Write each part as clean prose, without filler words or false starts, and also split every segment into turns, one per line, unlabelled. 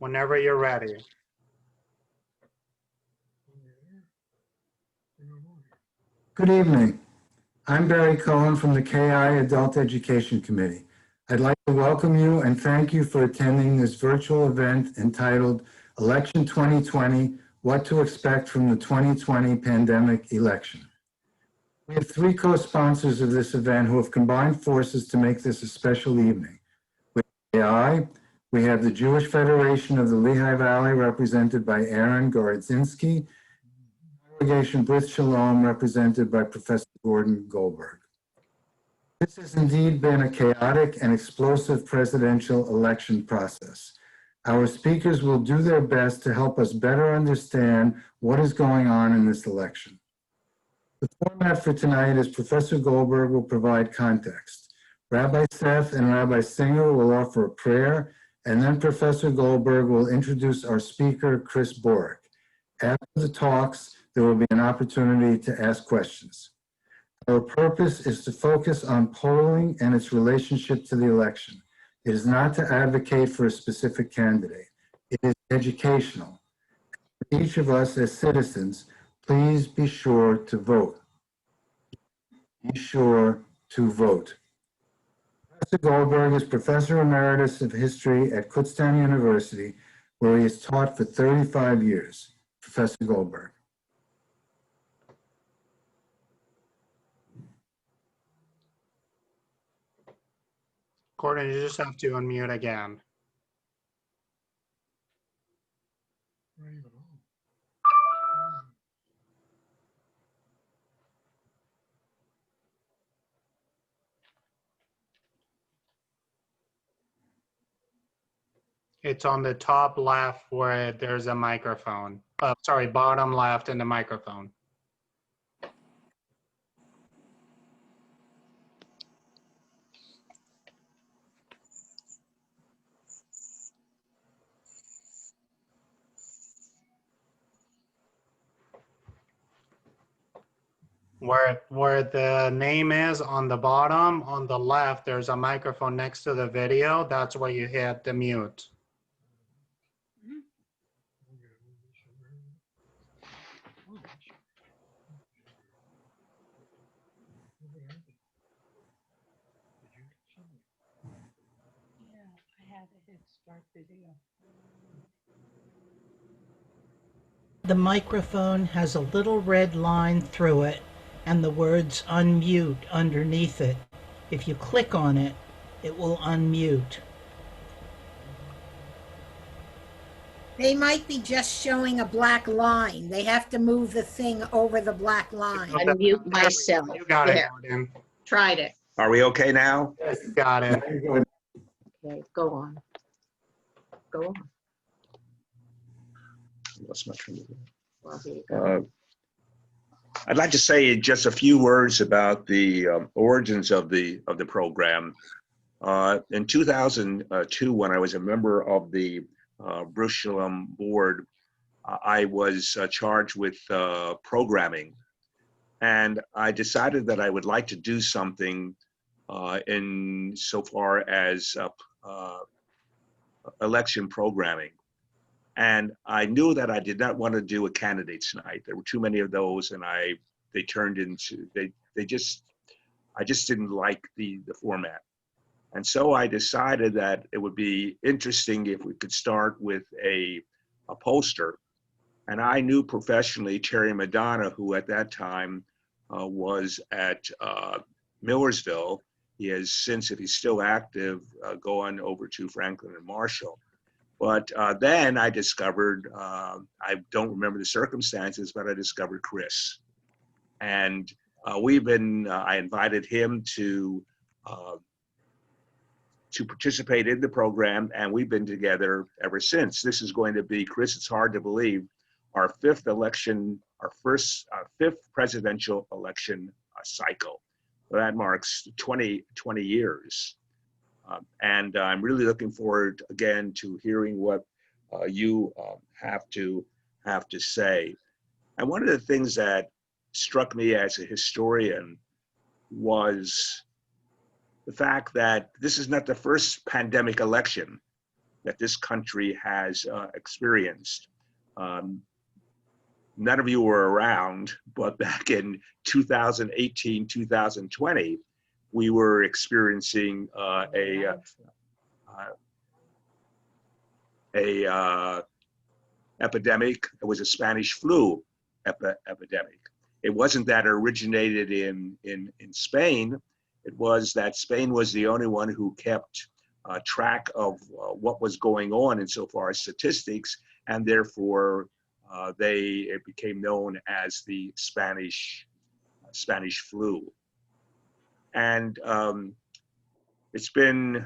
Whenever you're ready.
Good evening. I'm Barry Cohen from the KI Adult Education Committee. I'd like to welcome you and thank you for attending this virtual event entitled Election 2020, What to Expect from the 2020 Pandemic Election. We have three co-sponsors of this event who have combined forces to make this a special evening. With KI, we have the Jewish Federation of the Lehigh Valley, represented by Aaron Gorodzinski, Congregation Brit Shalom, represented by Professor Gordon Goldberg. This has indeed been a chaotic and explosive presidential election process. Our speakers will do their best to help us better understand what is going on in this election. The format for tonight is Professor Goldberg will provide context. Rabbi Seth and Rabbi Singer will offer a prayer, and then Professor Goldberg will introduce our speaker, Chris Borick. After the talks, there will be an opportunity to ask questions. Our purpose is to focus on polling and its relationship to the election. It is not to advocate for a specific candidate. It is educational. For each of us as citizens, please be sure to vote. Be sure to vote. Professor Goldberg is Professor Emeritus of History at Kutztown University, where he has taught for 35 years. Professor Goldberg.
Gordon, you just have to unmute again. It's on the top left where there's a microphone. Sorry, bottom left in the microphone. Where the name is on the bottom, on the left, there's a microphone next to the video. That's where you hit the mute.
The microphone has a little red line through it and the words unmute underneath it. If you click on it, it will unmute.
They might be just showing a black line. They have to move the thing over the black line.
Unmute myself.
You got it,
There.
Gordon.
Tried it.
Are we okay now?
You got it.
Okay, go on. Go on.
What's my turn?
Well, here you go.
I'd like to say just a few words about the origins of the program. In 2002, when I was a member of the Brit Shalom board, I was charged with programming, and I decided that I would like to do something in so far as election programming. And I knew that I did not want to do a candidates night. There were too many of those, and they turned into I just didn't like the format. And so I decided that it would be interesting if we could start with a poster. And I knew professionally Terry Madonna, who at that time was at Millersville. He has since, if he's still active, gone over to Franklin and Marshall. But then I discovered, I don't remember the circumstances, but I discovered Chris. And I invited him to participate in the program, and we've been together ever since. This is going to be, Chris, it's hard to believe, our fifth presidential election cycle. So that marks 20 years. And I'm really looking forward again to hearing what you have to say. And one of the things that struck me as a historian was the fact that this is not the first pandemic election that this country has experienced. None of you were around, but back in 2018, 2020, we were experiencing a epidemic. It was a Spanish flu epidemic. It wasn't that it originated in Spain. It was that Spain was the only one who kept track of what was going on insofar as statistics, and therefore it became known as the Spanish flu. And it's been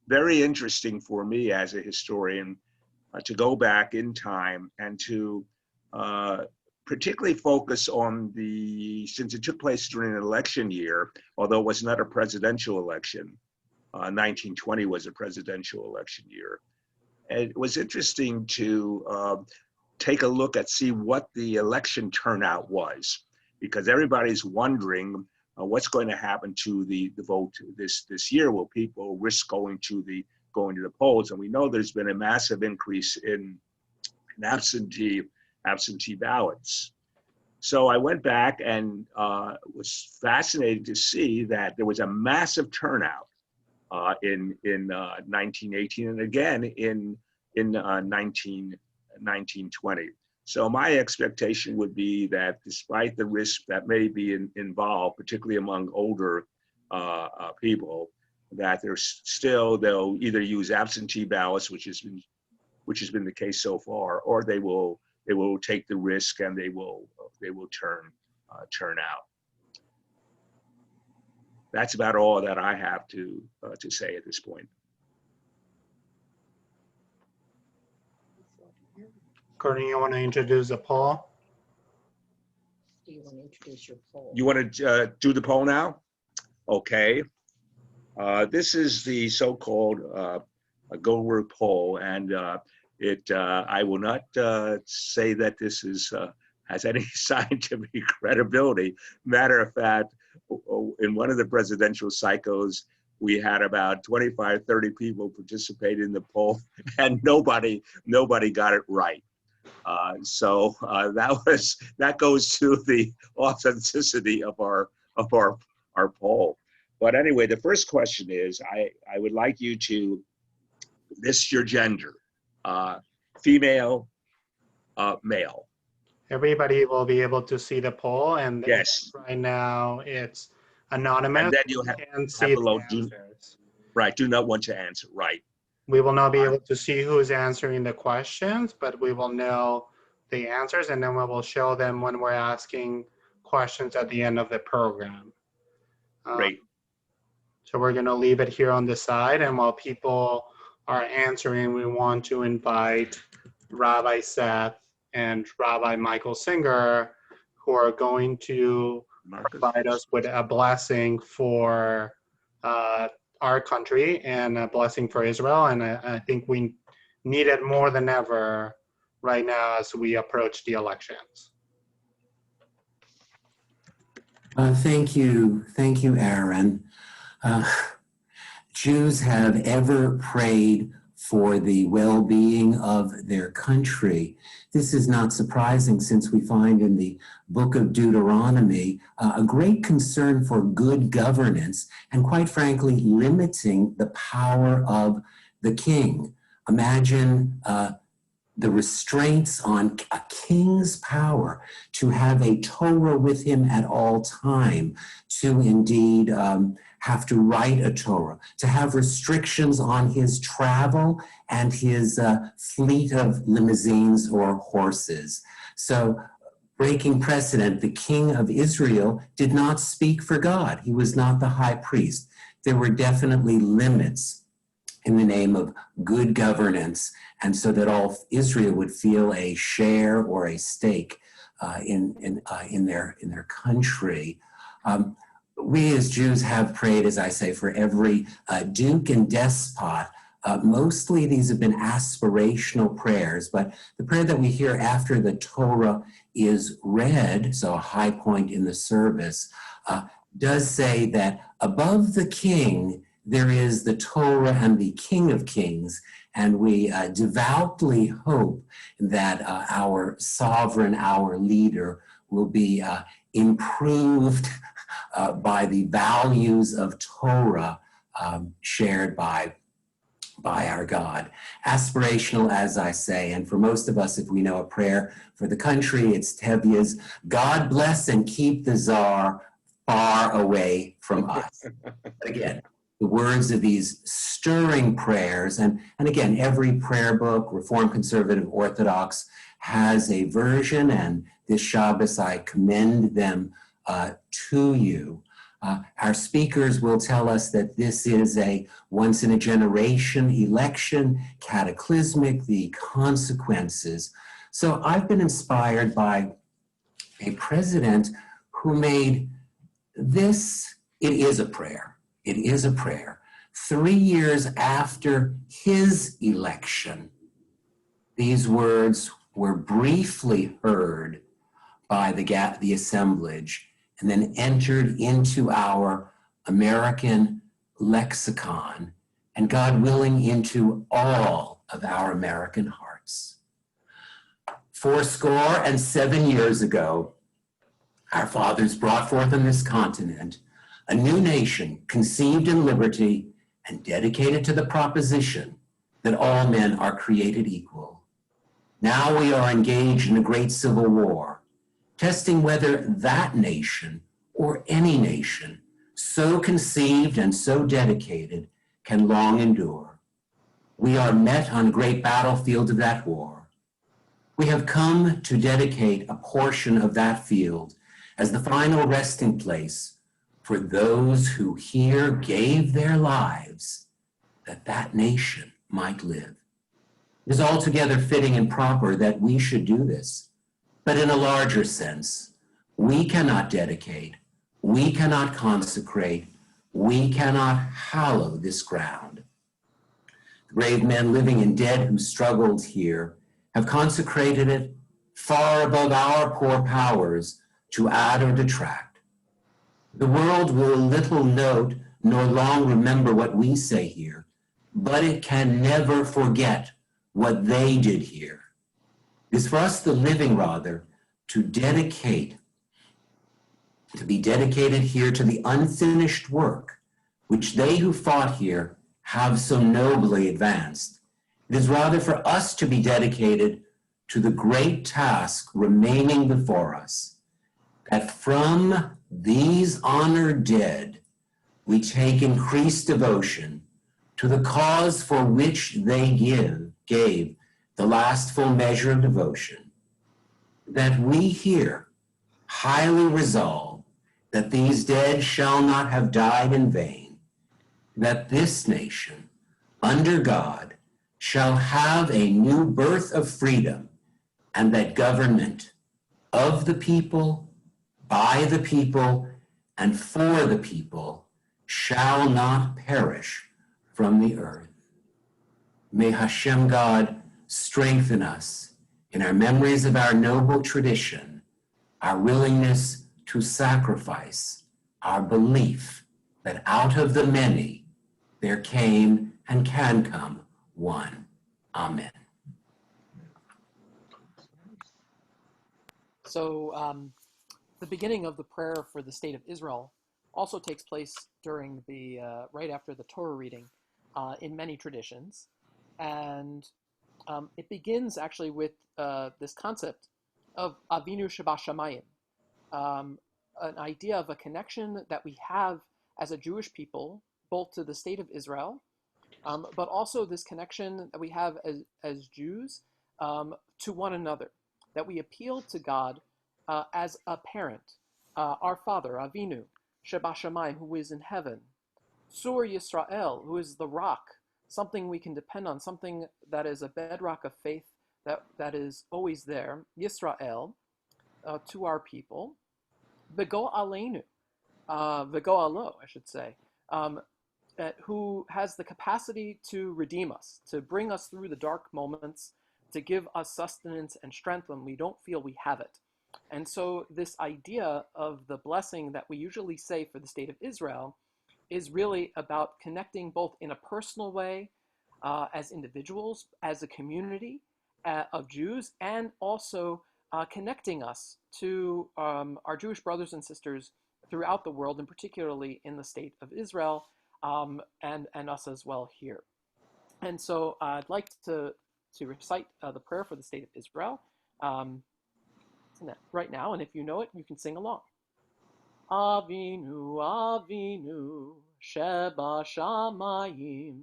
very interesting for me as a historian to go back in time and to particularly focus on since it took place during an election year, although it was not a presidential election. 1920 was a presidential election year. And it was interesting to take a look at see what the election turnout was, because everybody's wondering what's going to happen to the vote this year. Will people risk going to the polls? And we know there's been a massive increase in absentee ballots. So I went back and was fascinated to see that there was a massive turnout in 1918 and again in 1920. So my expectation would be that despite the risk that may be involved, particularly among older people, that there's still, they'll either use absentee ballots, which has been the case so far, or they will take the risk and they will turn out. That's about all that I have to say at this point.
Courtney, you want to introduce the poll?
Do you want to introduce your poll?
You want to do the poll now? Okay. This is the so-called Goldberg poll, and I will not say that this has any scientific credibility. Matter of fact, in one of the presidential cycles, we had about 25, 30 people participate in the poll, and nobody got it right. So that goes to the authenticity of our poll. But anyway, the first question is, I would like you to list your gender, female, male.
Everybody will be able to see the poll, and
Yes.
right now it's anonymous.
And then you
can see
below,
the answers.
right, do not want to answer, right.
We will not be able to see who's answering the questions, but we will know the answers, and then we will show them when we're asking questions at the end of the program.
Great.
So we're going to leave it here on the side, and while people are answering, we want to invite Rabbi Seth and Rabbi Michael Singer, who are going to provide us with a blessing for our country and a blessing for Israel. And I think we need it more than ever right now as we approach the elections.
Thank you, Aaron. Jews have ever prayed for the well-being of their country. This is not surprising, since we find in the book of Deuteronomy a great concern for good governance and, quite frankly, limiting the power of the king. Imagine the restraints on a king's power to have a Torah with him at all time, to indeed have to write a Torah, to have restrictions on his travel and his fleet of limousines or horses. So, breaking precedent, the king of Israel did not speak for God. He was not the high priest. There were definitely limits in the name of good governance, and so that all Israel would feel a share or a stake in their country. We as Jews have prayed, as I say, for every duke and despot. Mostly these have been aspirational prayers, but the prayer that we hear after the Torah is read, so a high point in the service, does say that above the king, there is the Torah and the King of Kings, And we devoutly hope that our sovereign, our leader, will be improved by the values of Torah shared by our God. Aspirational, as I say, and for most of us, if we know a prayer for the country, it's Tevye's, God bless and keep the czar far away from us. Again, the words of these stirring prayers, and again, every prayer book, Reformed, Conservative, Orthodox, has a version, and this Shabbos I commend them to you. Our speakers will tell us that this is a once-in-a-generation election, cataclysmic, the consequences. So I've been inspired by a president who made this, it is a prayer. It is a prayer. 3 years after his election, these words were briefly heard by the assemblage and then entered into our American lexicon and, God willing, into all of our American hearts. 77 years ago, our fathers brought forth on this continent a new nation conceived in liberty and dedicated to the proposition that all men are created equal. Now we are engaged in a great civil war, testing whether that nation or any nation so conceived and so dedicated can long endure. We are met on a great battlefield of that war. We have come to dedicate a portion of that field as the final resting place for those who here gave their lives that that nation might live. It is altogether fitting and proper that we should do this. But in a larger sense, we cannot dedicate, we cannot consecrate, we cannot hallow this ground. The brave men, living and dead, who struggled here have consecrated it far above our poor powers to add or detract. The world will little note nor long remember what we say here, but it can never forget what they did here. It is for us, the living, rather, to be dedicated here to the unfinished work which they who fought here have so nobly advanced. It is rather for us to be dedicated to the great task remaining before us, that from these honored dead we take increased devotion to the cause for which they gave the last full measure of devotion, that we here highly resolve that these dead shall not have died in vain, that this nation, under God, shall have a new birth of freedom, and that government of the people, by the people, and for the people shall not perish from the earth. May Hashem God strengthen us in our memories of our noble tradition, our willingness to sacrifice, our belief that out of the many there came and can come one. Amen.
So the beginning of the prayer for the state of Israel also takes place during the right after the Torah reading in many traditions, and it begins actually with this concept of Avinu Shebashamayim, an idea of a connection that we have as a Jewish people, both to the state of Israel, but also this connection that we have as Jews to one another, that we appeal to God as a parent, our Father, Avinu, Shebashamayim, who is in heaven, Sur Yisrael, who is the rock, something we can depend on, something that is a bedrock of faith that is always there, Yisrael, to our people, V'go Aleinu, V'go Alo, I should say, who has the capacity to redeem us, to bring us through the dark moments, to give us sustenance and strength when we don't feel we have it. And so this idea of the blessing that we usually say for the state of Israel is really about connecting both in a personal way as individuals, as a community of Jews, and also connecting us to our Jewish brothers and sisters throughout the world, and particularly in the state of Israel, and us as well here. And so I'd like to recite the prayer for the state of Israel right now, and if you know it, you can sing along. Avinu, Avinu, Sheba Shamayim,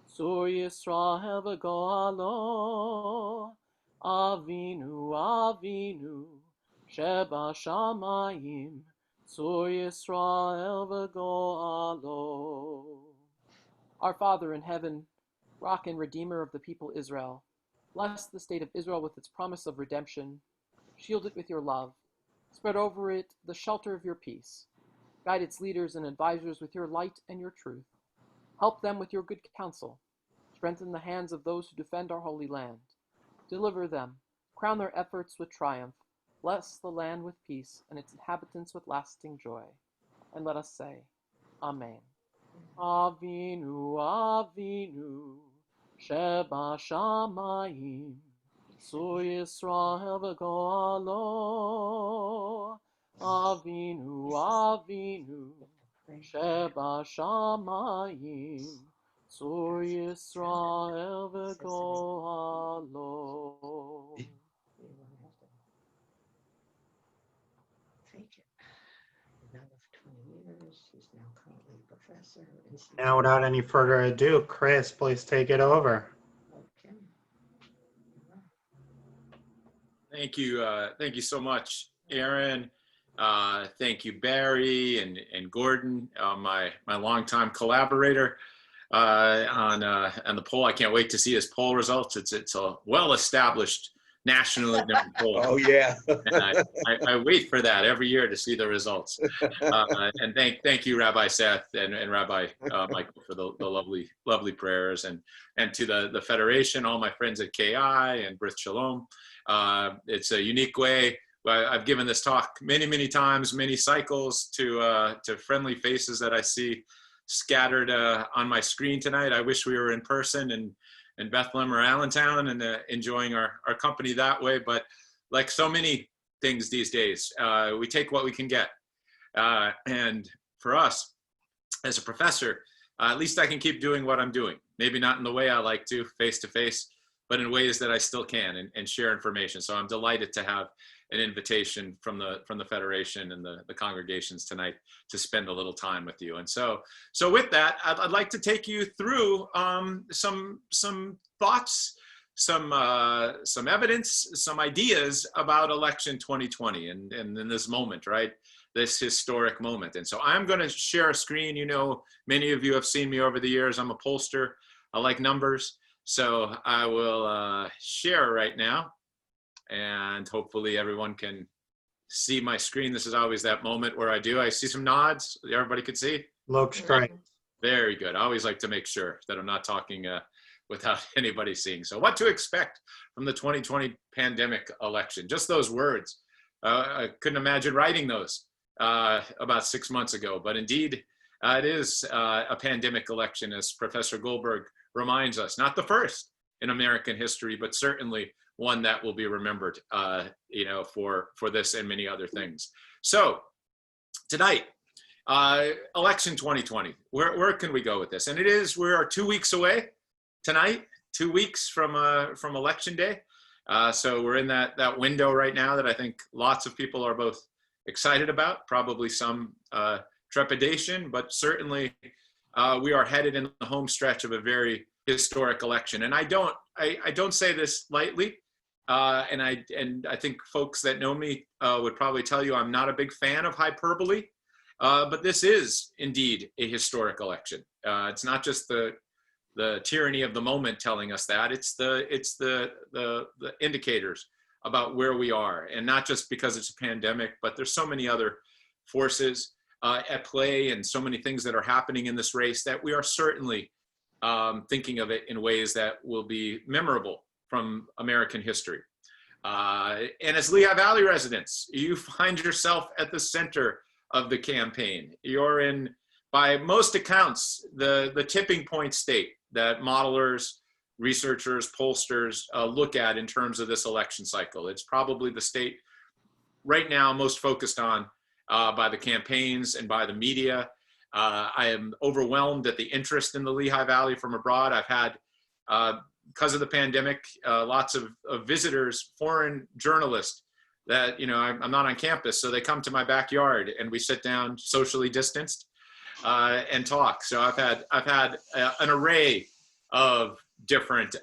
Sur Yisrael v'Goalo. Avinu, Avinu, Sheba Shamayim, Sur Yisrael v'Goalo. Our Father in heaven, Rock and Redeemer of the people Israel, bless the state of Israel with its promise of redemption. Shield it with your love. Spread over it the shelter of your peace. Guide its leaders and advisors with your light and your truth. Help them with your good counsel. Strengthen the hands of those who defend our holy land. Deliver them. Crown their efforts with triumph. Bless the land with peace and its inhabitants with lasting joy. And let us say, Amen. Avinu, Avinu, Sheba Shamayim, Sur Yisrael v'Goalo. Avinu, Avinu, Sheba Shamayim, Sur Yisrael v'Goalo.
Take it. Now of 20 years, he's now currently a professor.
Now, without any further ado, Chris, please take it over.
Okay.
Thank you. Thank you so much, Aaron. Thank you, Barry and Gordon, my longtime collaborator on the poll. I can't wait to see his poll results. It's a well-established nationally known poll.
Oh, yeah.
And I wait for that every year to see the results. And thank you, Rabbi Seth and Rabbi Michael, for the lovely prayers, and to the Federation, all my friends at KI and Brit Shalom. It's a unique way. I've given this talk many times, many cycles, to friendly faces that I see scattered on my screen tonight. I wish we were in person in Bethlehem or Allentown and enjoying our company that way. But like so many things these days, we take what we can get. And for us, as a professor, at least I can keep doing what I'm doing. Maybe not in the way I like to, face to face, but in ways that I still can, and share information. So I'm delighted to have an invitation from the Federation and the congregations tonight to spend a little time with you. And so with that, I'd like to take you through some thoughts, some evidence, some ideas about election 2020 and in this moment, right? This historic moment. And so I'm going to share a screen. You know, many of you have seen me over the years. I'm a pollster. I like numbers. So I will share right now, and hopefully everyone can see my screen. This is always that moment where I see some nods. Everybody could see?
Looks great.
Very good. I always like to make sure that I'm not talking without anybody seeing. So what to expect from the 2020 pandemic election? Just those words. I couldn't imagine writing those about 6 months ago, but indeed it is a pandemic election, as Professor Goldberg reminds us. Not the first in American history, but certainly one that will be remembered, for this and many other things. So tonight, election 2020, where can we go with this? And we are 2 weeks away tonight, 2 weeks from election day. So we're in that window right now that I think lots of people are both excited about, probably some trepidation, but certainly we are headed in the home stretch of a very historic election. And I don't say this lightly. And I think folks that know me would probably tell you I'm not a big fan of hyperbole, but this is indeed a historic election. It's not just the tyranny of the moment telling us that. It's the indicators about where we are, and not just because it's a pandemic, but there's so many other forces at play and so many things that are happening in this race that we are certainly thinking of it in ways that will be memorable from American history. And as Lehigh Valley residents, you find yourself at the center of the campaign. You're in, by most accounts, the tipping point state that modelers researchers, pollsters look at in terms of this election cycle. It's probably the state right now most focused on by the campaigns and by the media. I am overwhelmed at the interest in the Lehigh Valley from abroad. I've had, because of the pandemic, lots of visitors, foreign journalists that, you know, I'm not on campus, so they come to my backyard and we sit down socially distanced and talk. So I've had an array of different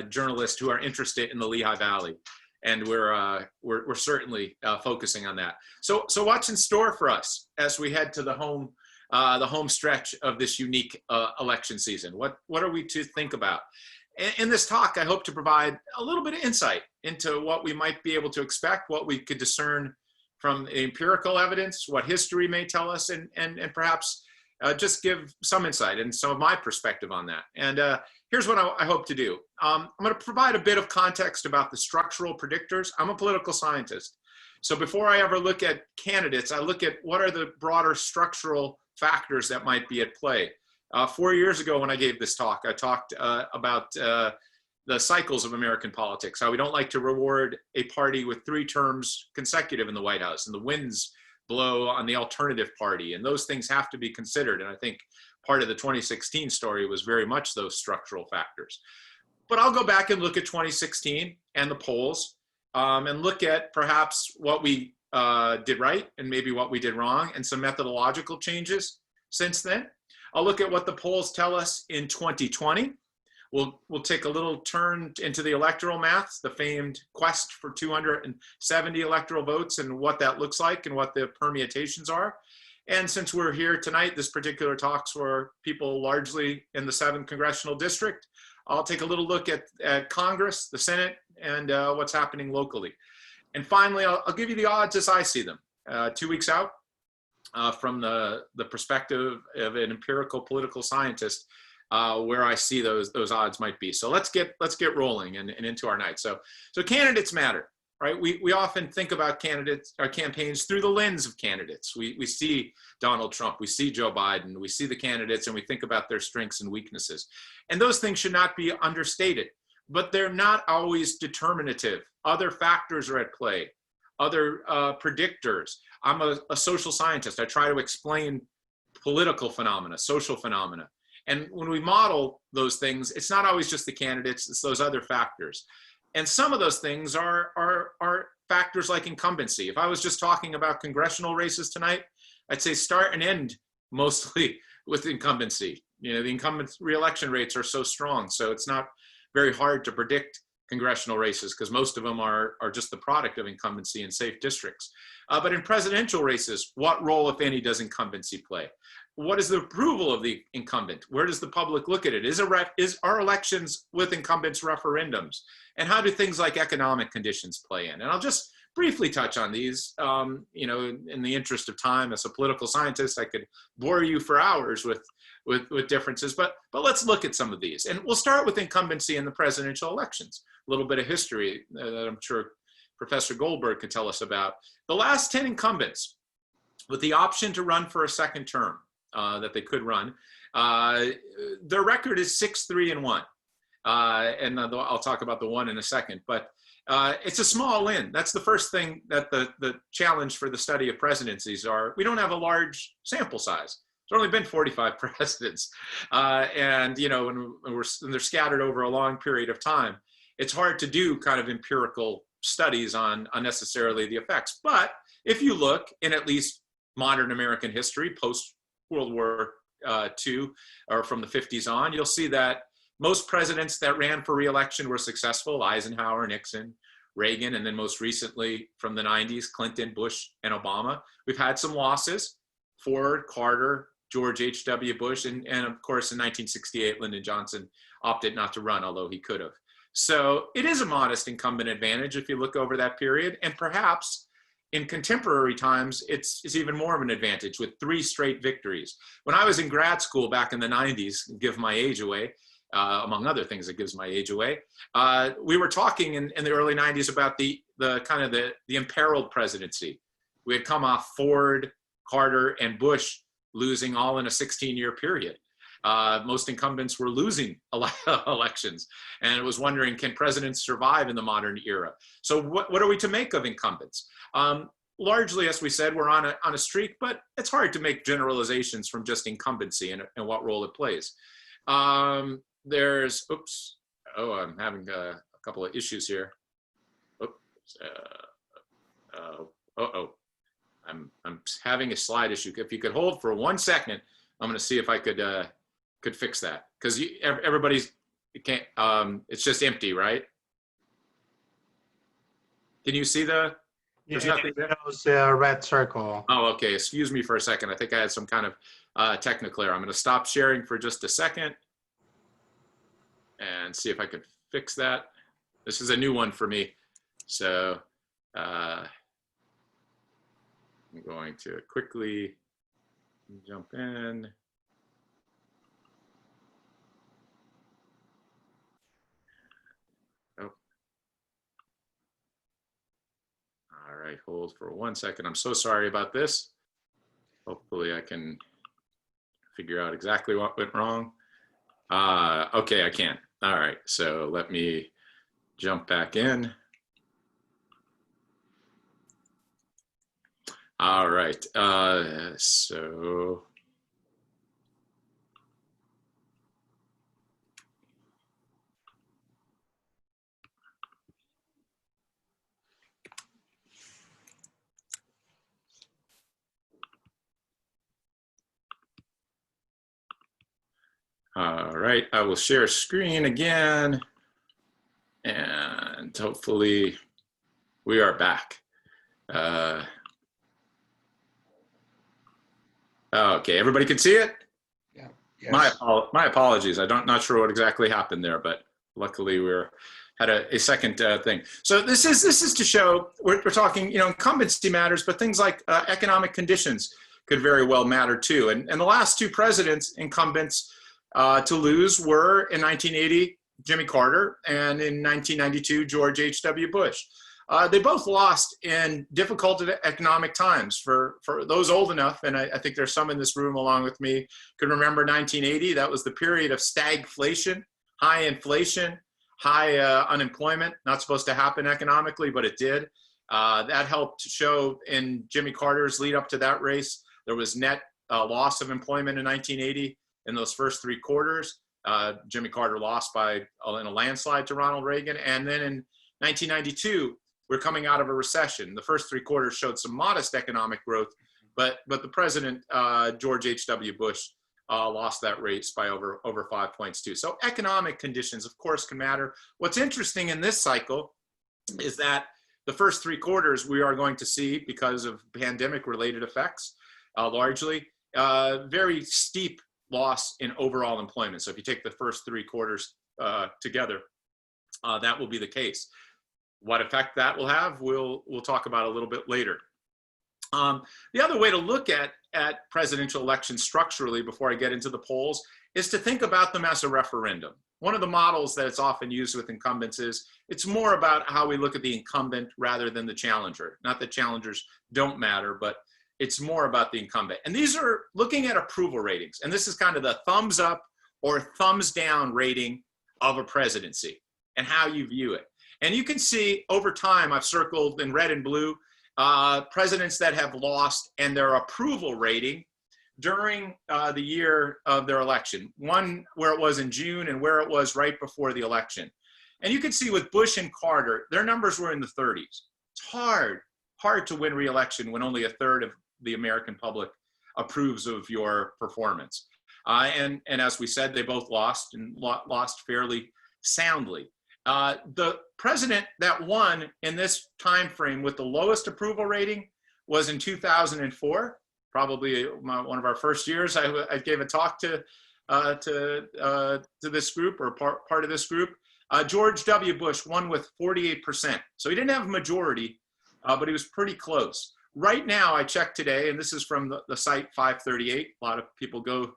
journalists who are interested in the Lehigh Valley, and we're certainly focusing on that. So what's in store for us as we head to the home stretch of this unique election season? What are we to think about? In this talk, I hope to provide a little bit of insight into what we might be able to expect, what we could discern from empirical evidence, what history may tell us, and perhaps just give some insight and some of my perspective on that. And here's what I hope to do. I'm going to provide a bit of context about the structural predictors. I'm a political scientist. So before I ever look at candidates, I look at what are the broader structural factors that might be at play. 4 years ago when I gave this talk, I talked about the cycles of American politics, how we don't like to reward a party with 3 terms consecutive in the White House, and the winds blow on the alternative party, and those things have to be considered. And I think part of the 2016 story was very much those structural factors. But I'll go back and look at 2016 and the polls, and look at perhaps what we did right and maybe what we did wrong, and some methodological changes since then. I'll look at what the polls tell us in 2020. We'll take a little turn into the electoral maths, the famed quest for 270 electoral votes, and what that looks like and what the permutations are. And since we're here tonight, this particular talk's for people largely in the 7th Congressional District, I'll take a little look at Congress, the Senate, and what's happening locally. And finally, I'll give you the odds as I see them. 2 weeks out, from the perspective of an empirical political scientist, where I see those odds might be. So let's get rolling and into our night. So candidates matter, right? We often think about candidates, our campaigns, through the lens of candidates. We see Donald Trump, we see Joe Biden, we see the candidates, and we think about their strengths and weaknesses. And those things should not be understated, but they're not always determinative. Other factors are at play, other predictors. I'm a social scientist. I try to explain political phenomena, social phenomena. And when we model those things, it's not always just the candidates, it's those other factors. And some of those things are factors like incumbency. If I was just talking about congressional races tonight, I'd say start and end mostly with incumbency. You know, the incumbent reelection rates are so strong, so it's not very hard to predict congressional races because most of them are just the product of incumbency in safe districts. But in presidential races, what role, if any, does incumbency play? What is the approval of the incumbent? Where does the public look at it? Are elections with incumbents referendums? And how do things like economic conditions play in? And I'll just briefly touch on these. You know, in the interest of time, as a political scientist, I could bore you for hours with differences, but let's look at some of these. And we'll start with incumbency in the presidential elections. A little bit of history that I'm sure Professor Goldberg could tell us about. The last 10 incumbents with the option to run for a second term that they could run, their record is 6-3-1. And I'll talk about the one in a second, but it's a small win. That's the first thing that the challenge for the study of presidencies are. We don't have a large sample size. There's only been 45 presidents. And, you know, when they're scattered over a long period of time, it's hard to do kind of empirical studies on unnecessarily the effects. But if you look in at least modern American history, post-World War II, or from the 50s on, you'll see that most presidents that ran for re-election were successful: Eisenhower, Nixon, Reagan, and then most recently from the 90s, Clinton, Bush, and Obama. We've had some losses: Ford, Carter, George H.W. Bush, and of course in 1968, Lyndon Johnson opted not to run, although he could have. So it is a modest incumbent advantage if you look over that period, and perhaps in contemporary times, it's even more of an advantage with 3 straight victories. When I was in grad school back in the 90s, give my age away, among other things that gives my age away, we were talking in the early 90s about the kind of the imperiled presidency. We had come off Ford, Carter, and Bush losing all in a 16-year period. Most incumbents were losing elections, and it was wondering, can presidents survive in the modern era? So what are we to make of incumbents? Largely, as we said, we're on a streak, but it's hard to make generalizations from just incumbency and what role it plays. There's, oops, oh, I'm having a couple of issues here. Oops, I'm having a slide issue. If you could hold for 1 second, I'm going to see if I could fix that, because everybody's, you can't, it's just empty, right? Can you see the? There's nothing there.
Shows a red circle.
Oh, okay. Excuse me for a second. I think I had some kind of technical error. I'm going to stop sharing for just a second and see if I could fix that. This is a new one for me, so I'm going to quickly jump in. Oh. All right, hold for 1 second. I'm so sorry about this. Hopefully I can figure out exactly what went wrong. Okay, I can. All right, so let me jump back in. All right, so. All right, I will share screen again, and hopefully we are back. Okay, everybody can see it?
Yeah. Yes.
My apologies. Not sure what exactly happened there, but luckily we had a second thing. So this is to show we're talking, incumbency matters, but things like economic conditions could very well matter too. And the last two presidents, incumbents to lose, were in 1980 Jimmy Carter and in 1992 George H.W. Bush. They both lost in difficult economic times. For those old enough, and I think there's some in this room along with me, can remember 1980. That was the period of stagflation, high inflation, high unemployment. Not supposed to happen economically, but it did. That helped show in Jimmy Carter's lead up to that race. There was net loss of employment in 1980 in those first 3 quarters. Jimmy Carter lost in a landslide to Ronald Reagan. And then in 1992, we're coming out of a recession. The first 3 quarters showed some modest economic growth, but the president, George H.W. Bush, lost that race by over 5 points too. So economic conditions, of course, can matter. What's interesting in this cycle is that the first 3 quarters we are going to see, because of pandemic-related effects, largely, very steep loss in overall employment. So if you take the first 3 quarters together, that will be the case. What effect that will have, we'll talk about a little bit later. The other way to look at presidential elections structurally, before I get into the polls, is to think about them as a referendum. One of the models that it's often used with incumbents is it's more about how we look at the incumbent rather than the challenger. Not that challengers don't matter, but it's more about the incumbent. And these are looking at approval ratings. And this is kind of the thumbs up or thumbs down rating of a presidency and how you view it. And you can see over time, I've circled in red and blue, presidents that have lost and their approval rating during the year of their election. One where it was in June and where it was right before the election. And you can see with Bush and Carter, their numbers were in the 30s. It's hard to win re-election when only 1/3 of the American public approves of your performance. And as we said, they both lost and lost fairly soundly. The president that won in this time frame with the lowest approval rating was in 2004, probably one of our first years. I gave a talk to this group, or part of this group. George W. Bush won with 48%. So he didn't have a majority, but he was pretty close. Right now, I checked today, and this is from the site 538. A lot of people go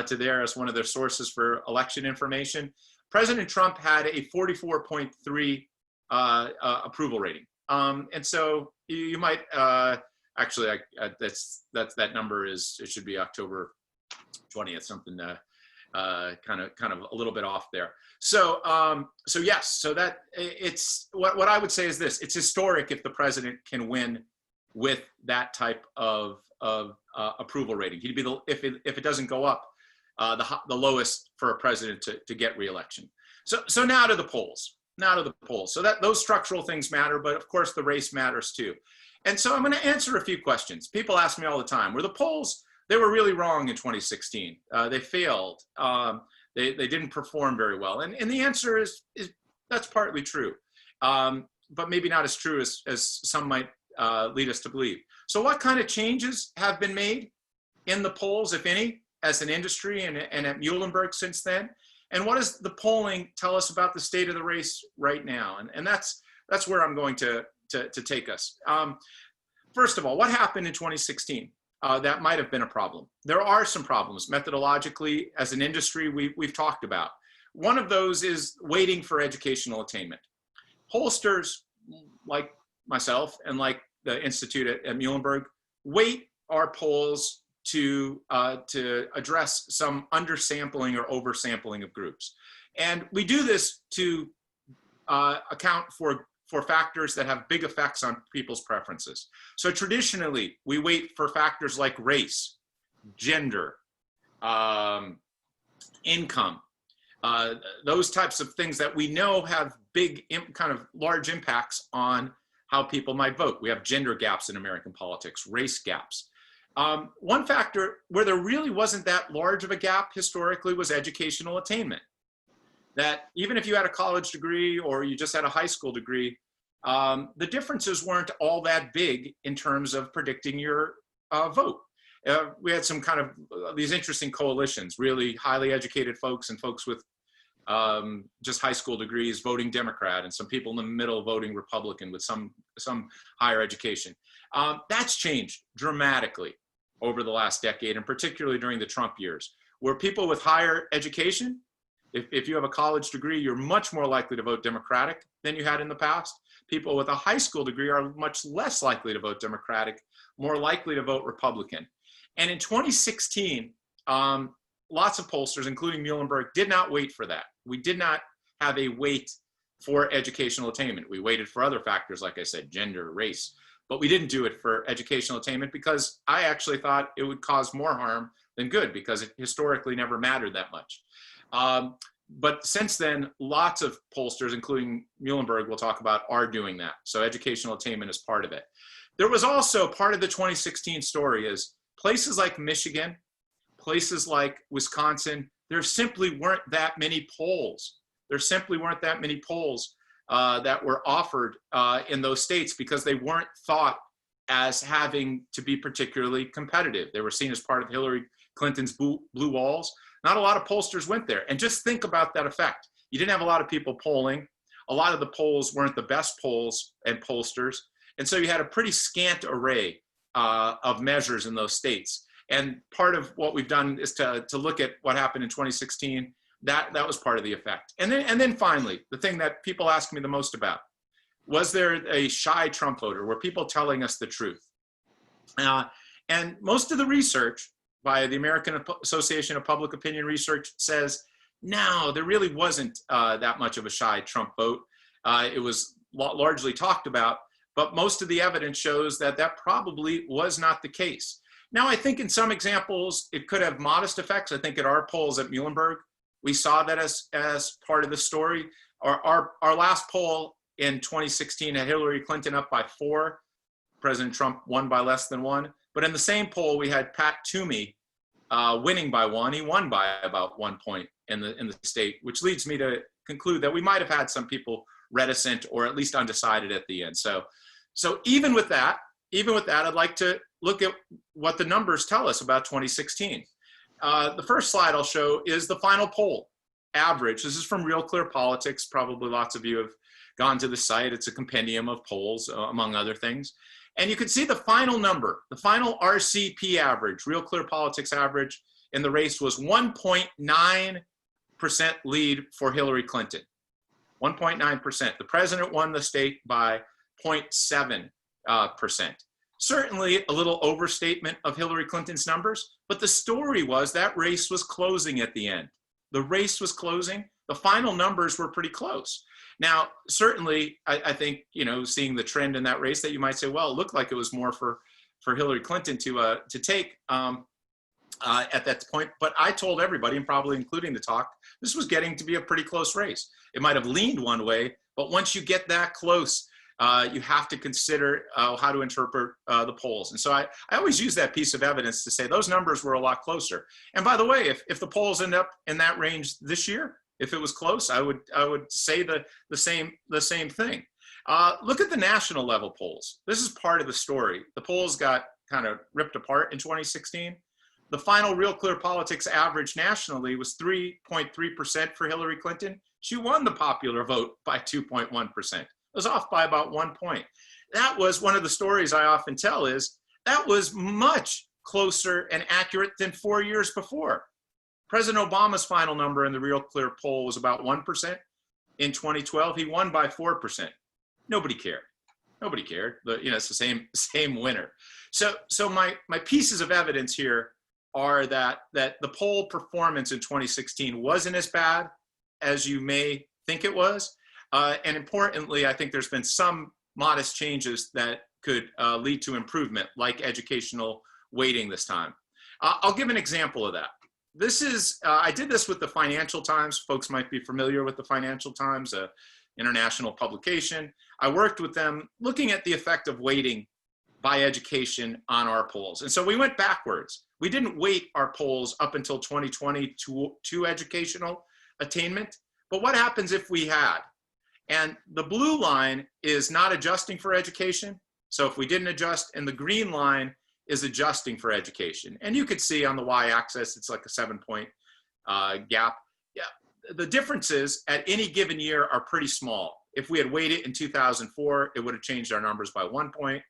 to there as one of their sources for election information. President Trump had a 44.3 approval rating. And so you might, actually, that number it should be October 20th, something kind of a little bit off there. So yes, so that it's what I would say is this: it's historic if the president can win with that type of approval rating. He'd be if it doesn't go up, the lowest for a president to get reelection. So now to the polls. So that those structural things matter, but of course the race matters too. And so I'm going to answer a few questions. People ask me all the time, were the polls, they were really wrong in 2016. They failed. They didn't perform very well. And the answer is that's partly true, but maybe not as true as some might lead us to believe. So what kind of changes have been made in the polls, if any, as an industry and at Muhlenberg since then? And what does the polling tell us about the state of the race right now? And that's where I'm going to take us. First of all, what happened in 2016? That might have been a problem. There are some problems methodologically as an industry we've talked about. One of those is waiting for educational attainment. Pollsters like myself and like the Institute at Muhlenberg weight our polls to address some undersampling or oversampling of groups. And we do this to account for factors that have big effects on people's preferences. So traditionally, we wait for factors like race, gender, income, those types of things that we know have big, kind of large impacts on how people might vote. We have gender gaps in American politics, race gaps. One factor where there really wasn't that large of a gap historically was educational attainment. That even if you had a college degree or you just had a high school degree, the differences weren't all that big in terms of predicting your vote. We had some kind of these interesting coalitions, really highly educated folks and folks with just high school degrees voting Democrat, and some people in the middle voting Republican with some higher education. That's changed dramatically over the last decade, and particularly during the Trump years, where people with higher education, if you have a college degree, you're much more likely to vote Democratic than you had in the past. People with a high school degree are much less likely to vote Democratic, more likely to vote Republican. And in 2016, lots of pollsters, including Muhlenberg, did not wait for that. We did not have a wait for educational attainment. We waited for other factors, like I said, gender, race, but we didn't do it for educational attainment because I actually thought it would cause more harm than good because it historically never mattered that much. But since then, lots of pollsters, including Muhlenberg, we'll talk about, are doing that. So educational attainment is part of it. There was also part of the 2016 story is places like Michigan, places like Wisconsin, there simply weren't that many polls. There simply weren't that many polls that were offered in those states because they weren't thought as having to be particularly competitive. They were seen as part of Hillary Clinton's blue walls. Not a lot of pollsters went there. And just think about that effect. You didn't have a lot of people polling. A lot of the polls weren't the best polls and pollsters. And so you had a pretty scant array of measures in those states. And part of what we've done is to look at what happened in 2016. That was part of the effect. And then finally, the thing that people ask me the most about, was there a shy Trump voter? Were people telling us the truth? And most of the research by the American Association of Public Opinion Research says, no, there really wasn't that much of a shy Trump vote. It was largely talked about, but most of the evidence shows that that probably was not the case. Now, I think in some examples, it could have modest effects. I think at our polls at Muhlenberg, we saw that as part of the story. Our last poll in 2016 had Hillary Clinton up by 4. President Trump won by less than 1. But in the same poll, we had Pat Toomey winning by 1. He won by about 1 point in the state, which leads me to conclude that we might have had some people reticent or at least undecided at the end. So even with that, I'd like to look at what the numbers tell us about 2016. The first slide I'll show is the final poll average. This is from Real Clear Politics. Probably lots of you have gone to the site. It's a compendium of polls, among other things. And you can see the final number, the final RCP average, Real Clear Politics average in the race was 1.9% lead for Hillary Clinton. 1.9%. The president won the state by 0.7%. Certainly a little overstatement of Hillary Clinton's numbers, but the story was that race was closing at the end. the race was closing, the final numbers were pretty close. Now, certainly, I think, you know, seeing the trend in that race, that you might say, well, it looked like it was more for Hillary Clinton to take at that point. But I told everybody, and probably including the talk, this was getting to be a pretty close race. It might have leaned one way, but once you get that close, you have to consider how to interpret the polls. And so I always use that piece of evidence to say those numbers were a lot closer. And by the way, if the polls end up in that range this year, if it was close, I would say the same thing. Look at the national level polls. This is part of the story. The polls got kind of ripped apart in 2016. The final Real Clear Politics average nationally was 3.3% for Hillary Clinton. She won the popular vote by 2.1%. It was off by about 1 point. That was one of the stories I often tell, is that was much closer and accurate than 4 years before. President Obama's final number in the Real Clear poll was about 1%. In 2012, he won by 4%. Nobody cared. Nobody cared. But, you know, it's the same winner. So my pieces of evidence here are that the poll performance in 2016 wasn't as bad as you may think it was. And importantly, I think there's been some modest changes that could lead to improvement, like educational weighting this time. I'll give an example of that. This is, I did this with the Financial Times. Folks might be familiar with the Financial Times, an international publication. I worked with them looking at the effect of weighting by education on our polls. And so we went backwards. We didn't weight our polls up until 2020 to educational attainment. But what happens if we had? And the blue line is not adjusting for education. So if we didn't adjust, and the green line is adjusting for education. And you could see on the y-axis, it's like a 7-point gap. Yeah, the differences at any given year are pretty small. If we had weighted in 2004, it would have changed our numbers by 1 point.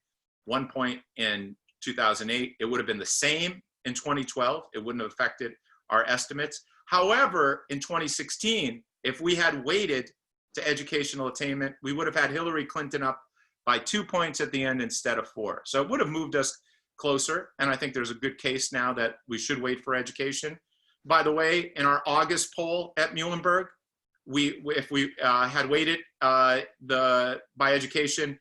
1 point in 2008, it would have been the same in 2012. It wouldn't have affected our estimates. However, in 2016, if we had weighted to educational attainment, we would have had Hillary Clinton up by 2 points at the end instead of 4. So it would have moved us closer. And I think there's a good case now that we should wait for education. By the way, in our August poll at Muhlenberg, if we had weighted by education,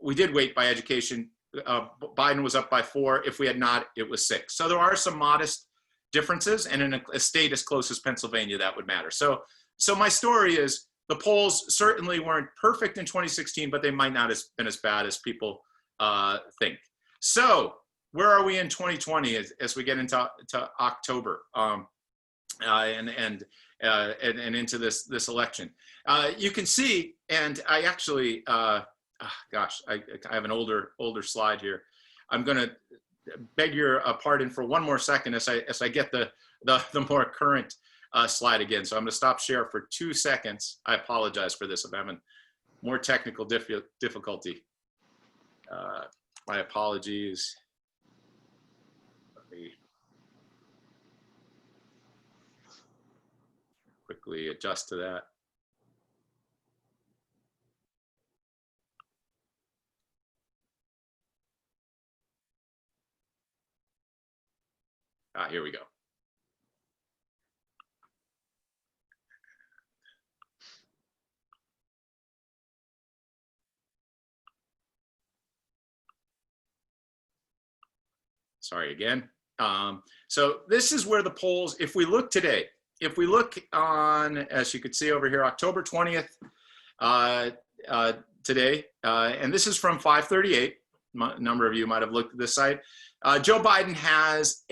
we did weight by education. Biden was up by 4. If we had not, it was 6. So there are some modest differences, and in a state as close as Pennsylvania, that would matter. So my story is, the polls certainly weren't perfect in 2016, but they might not have been as bad as people think. So where are we in 2020 as we get into October and into this election? You can see, and I actually, gosh, I have an older slide here. I'm going to beg your pardon for one more second as I get the more current slide again. So I'm going to stop share for 2 seconds. I apologize for this. I'm having more technical difficulty. My apologies. Let me quickly adjust to that. Here we go. Sorry again. So this is where the polls, if we look today, if we look on, as you can see over here, October 20th today, and this is from 538. A number of you might have looked at this site. Joe Biden has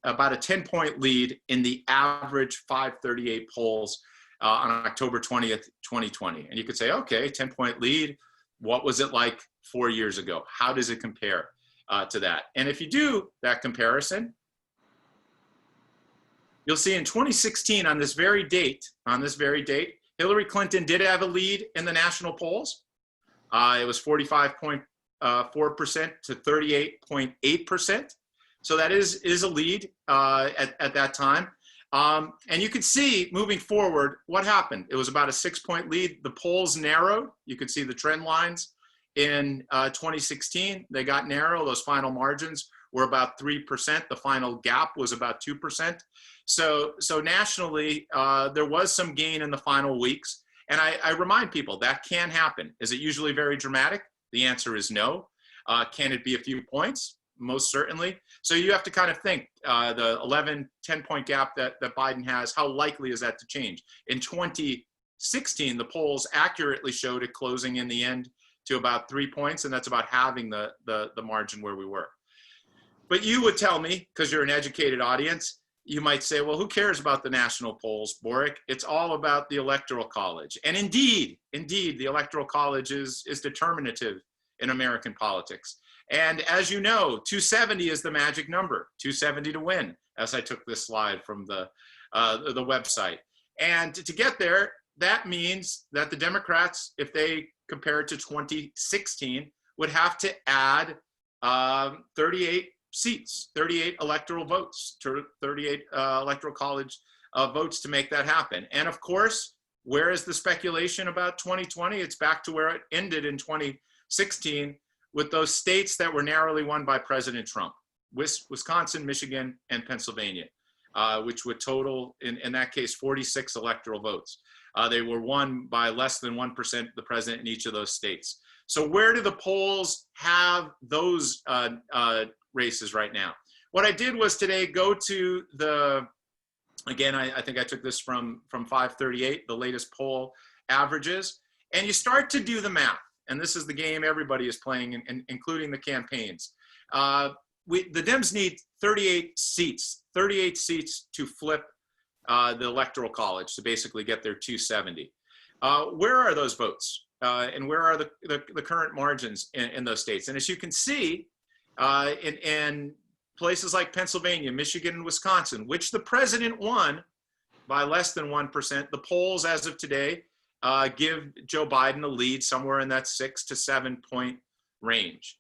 about a 10-point lead in the average 538 polls on October 20th, 2020. And you could say, okay, 10-point lead. What was it like 4 years ago? How does it compare to that? And if you do that comparison, you'll see in 2016, on this very date, Hillary Clinton did have a lead in the national polls. It was 45.4% to 38.8%. So that is a lead at that time. And you could see moving forward what happened. It was about a 6-point lead. The polls narrowed. You could see the trend lines in 2016. They got narrow. Those final margins were about 3%. The final gap was about 2%. So nationally, there was some gain in the final weeks. And I remind people that can happen. Is it usually very dramatic? The answer is no. Can it be a few points? Most certainly. So you have to kind of think the 11, 10-point gap that Biden has, how likely is that to change? In 2016, the polls accurately showed it closing in the end to about 3 points, and that's about halving the margin where we were. But you would tell me, because you're an educated audience, you might say, well, who cares about the national polls, Boric? It's all about the Electoral College. And indeed, the Electoral College is determinative in American politics. And as you know, 270 is the magic number, 270 to win, as I took this slide from the website. And to get there, that means that the Democrats, if they compare it to 2016, would have to add 38 seats, 38 electoral votes, 38 Electoral College votes to make that happen. And of course, where is the speculation about 2020? It's back to where it ended in 2016 with those states that were narrowly won by President Trump, Wisconsin, Michigan, and Pennsylvania, which would total, in that case, 46 electoral votes. They were won by less than 1% of the president in each of those states. So where do the polls have those races right now? What I did was today go to the, again, I think I took this from 538, the latest poll averages, and you start to do the math. And this is the game everybody is playing, including the campaigns. The Dems need 38 seats to flip the Electoral College to basically get their 270. Where are those votes? And where are the current margins in those states? And as you can see, in places like Pennsylvania, Michigan, and Wisconsin, which the president won by less than 1%, the polls as of today give Joe Biden a lead somewhere in that 6 to 7 point range.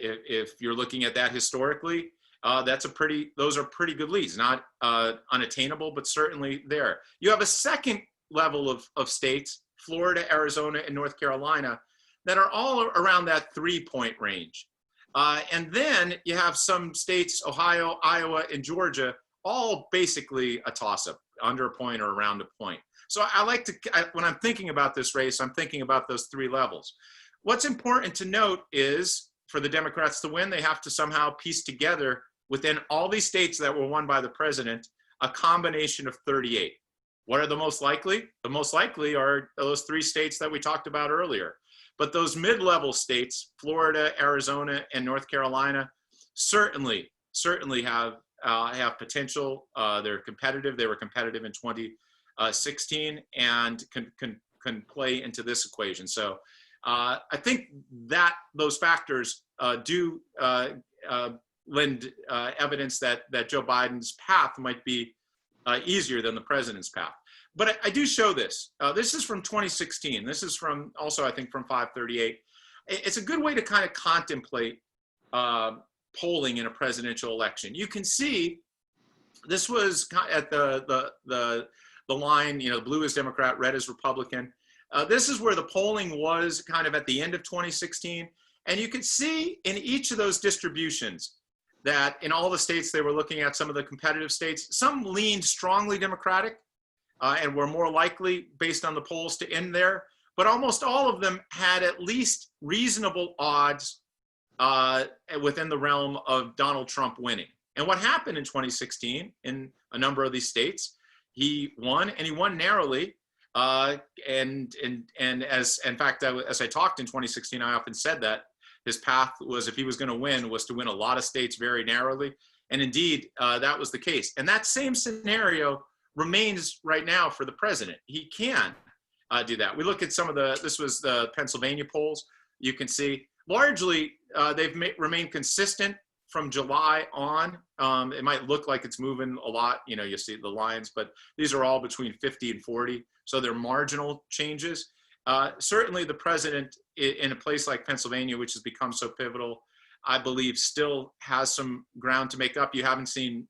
If you're looking at that historically, those are pretty good leads, not unattainable, but certainly there. You have a second level of states, Florida, Arizona, and North Carolina, that are all around that 3 point range. And then you have some states, Ohio, Iowa, and Georgia, all basically a toss-up, under a point or around a point. So when I'm thinking about this race, I'm thinking about those three levels. What's important to note is for the Democrats to win, they have to somehow piece together within all these states that were won by the president, a combination of 38. What are the most likely? The most likely are those three states that we talked about earlier. But those mid-level states, Florida, Arizona, and North Carolina, certainly have potential. They're competitive. They were competitive in 2016 and can play into this equation. So I think that those factors do lend evidence that Joe Biden's path might be easier than the president's path. But I do show this. This is from 2016. This is from also, I think, from 538. It's a good way to kind of contemplate polling in a presidential election. You can see this was at the line, blue is Democrat, red is Republican. This is where the polling was kind of at the end of 2016. And you can see in each of those distributions that in all the states they were looking at, some of the competitive states, some leaned strongly Democratic and were more likely based on the polls to end there. But almost all of them had at least reasonable odds within the realm of Donald Trump winning. And what happened in 2016 in a number of these states, he won, and he won narrowly. And as in fact, as I talked in 2016, I often said that his path was, if he was going to win, was to win a lot of states very narrowly. And indeed, that was the case. And that same scenario remains right now for the president. He can do that. We look at some of this was the Pennsylvania polls. You can see largely they've remained consistent from July on. It might look like it's moving a lot. You see the lines, but these are all between 50 and 40. So they're marginal changes. Certainly the president in a place like Pennsylvania, which has become so pivotal, I believe still has some ground to make up. You haven't seen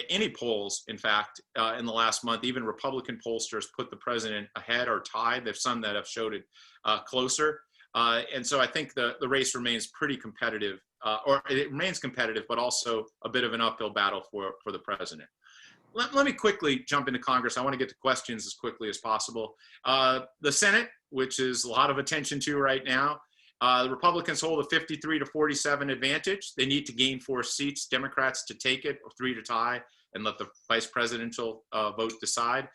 any polls, in fact, in the last month. Even Republican pollsters put the president ahead or tied. There's some that have showed it closer. And so I think the race remains pretty competitive, or it remains competitive, but also a bit of an uphill battle for the president. Let me quickly jump into Congress. I want to get to questions as quickly as possible. The Senate, which is a lot of attention to right now, the Republicans hold a 53-47 advantage. They need to gain 4 seats, Democrats to take it, or 3 to tie, and let the vice presidential vote decide.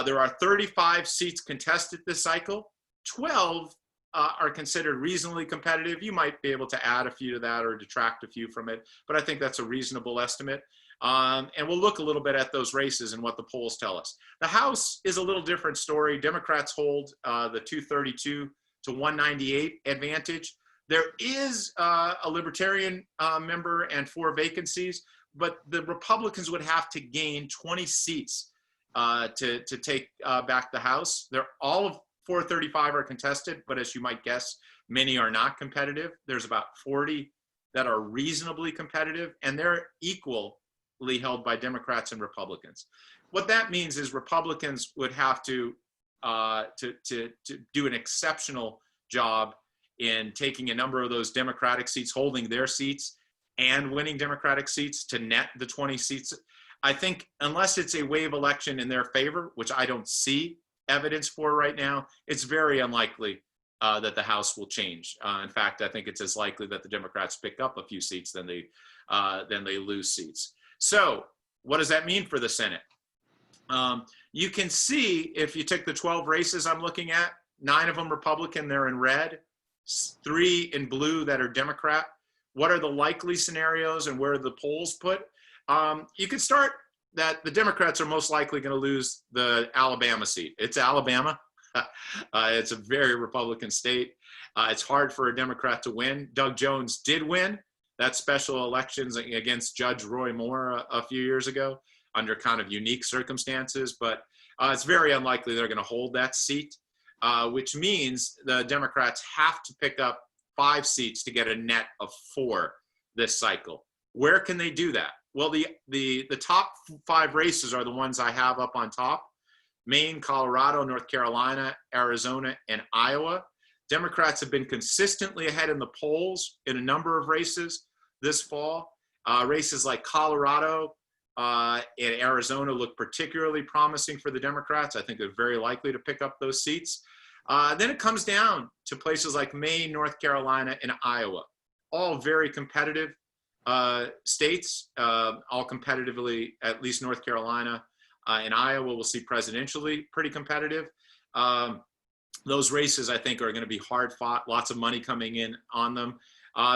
There are 35 seats contested this cycle. 12 are considered reasonably competitive. You might be able to add a few to that or detract a few from it, but I think that's a reasonable estimate. And we'll look a little bit at those races and what the polls tell us. The House is a little different story. Democrats hold the 232 to 198 advantage. There is a Libertarian member and 4 vacancies, but the Republicans would have to gain 20 seats to take back the House. All of 435 are contested, but as you might guess, many are not competitive. There's about 40 that are reasonably competitive, and they're equally held by Democrats and Republicans. What that means is Republicans would have to do an exceptional job in taking a number of those Democratic seats, holding their seats, and winning Democratic seats to net the 20 seats. I think unless it's a wave election in their favor, which I don't see evidence for right now, it's very unlikely that the House will change. In fact, I think it's as likely that the Democrats pick up a few seats than they lose seats. So what does that mean for the Senate? You can see if you take the 12 races I'm looking at, 9 of them Republican, they're in red, 3 in blue that are Democrat. What are the likely scenarios and where the polls put? You can start that the Democrats are most likely going to lose the Alabama seat. It's Alabama. It's a very Republican state. It's hard for a Democrat to win. Doug Jones did win that special elections against Judge Roy Moore a few years ago under kind of unique circumstances, but it's very unlikely they're going to hold that seat, which means the Democrats have to pick up 5 seats to get a net of 4 this cycle. Where can they do that? Well, the top 5 races are the ones I have up on top: Maine, Colorado, North Carolina, Arizona, and Iowa. Democrats have been consistently ahead in the polls in a number of races this fall. Races like Colorado and Arizona look particularly promising for the Democrats. I think they're very likely to pick up those seats. Then it comes down to places like Maine, North Carolina, and Iowa, all very competitive states, all competitively, at least North Carolina and Iowa will see presidentially pretty competitive. Those races, I think, are going to be hard fought, lots of money coming in on them.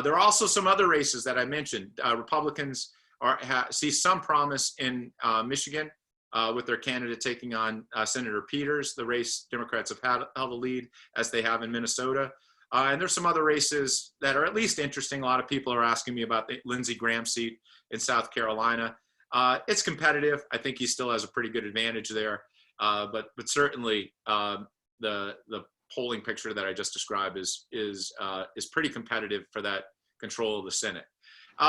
There are also some other races that I mentioned. Republicans see some promise in Michigan with their candidate taking on Senator Peters. The race, Democrats have held a lead, as they have in Minnesota. And there's some other races that are at least interesting. A lot of people are asking me about the Lindsey Graham seat in South Carolina. It's competitive. I think he still has a pretty good advantage there. But certainly the polling picture that I just described is pretty competitive for that control of the Senate.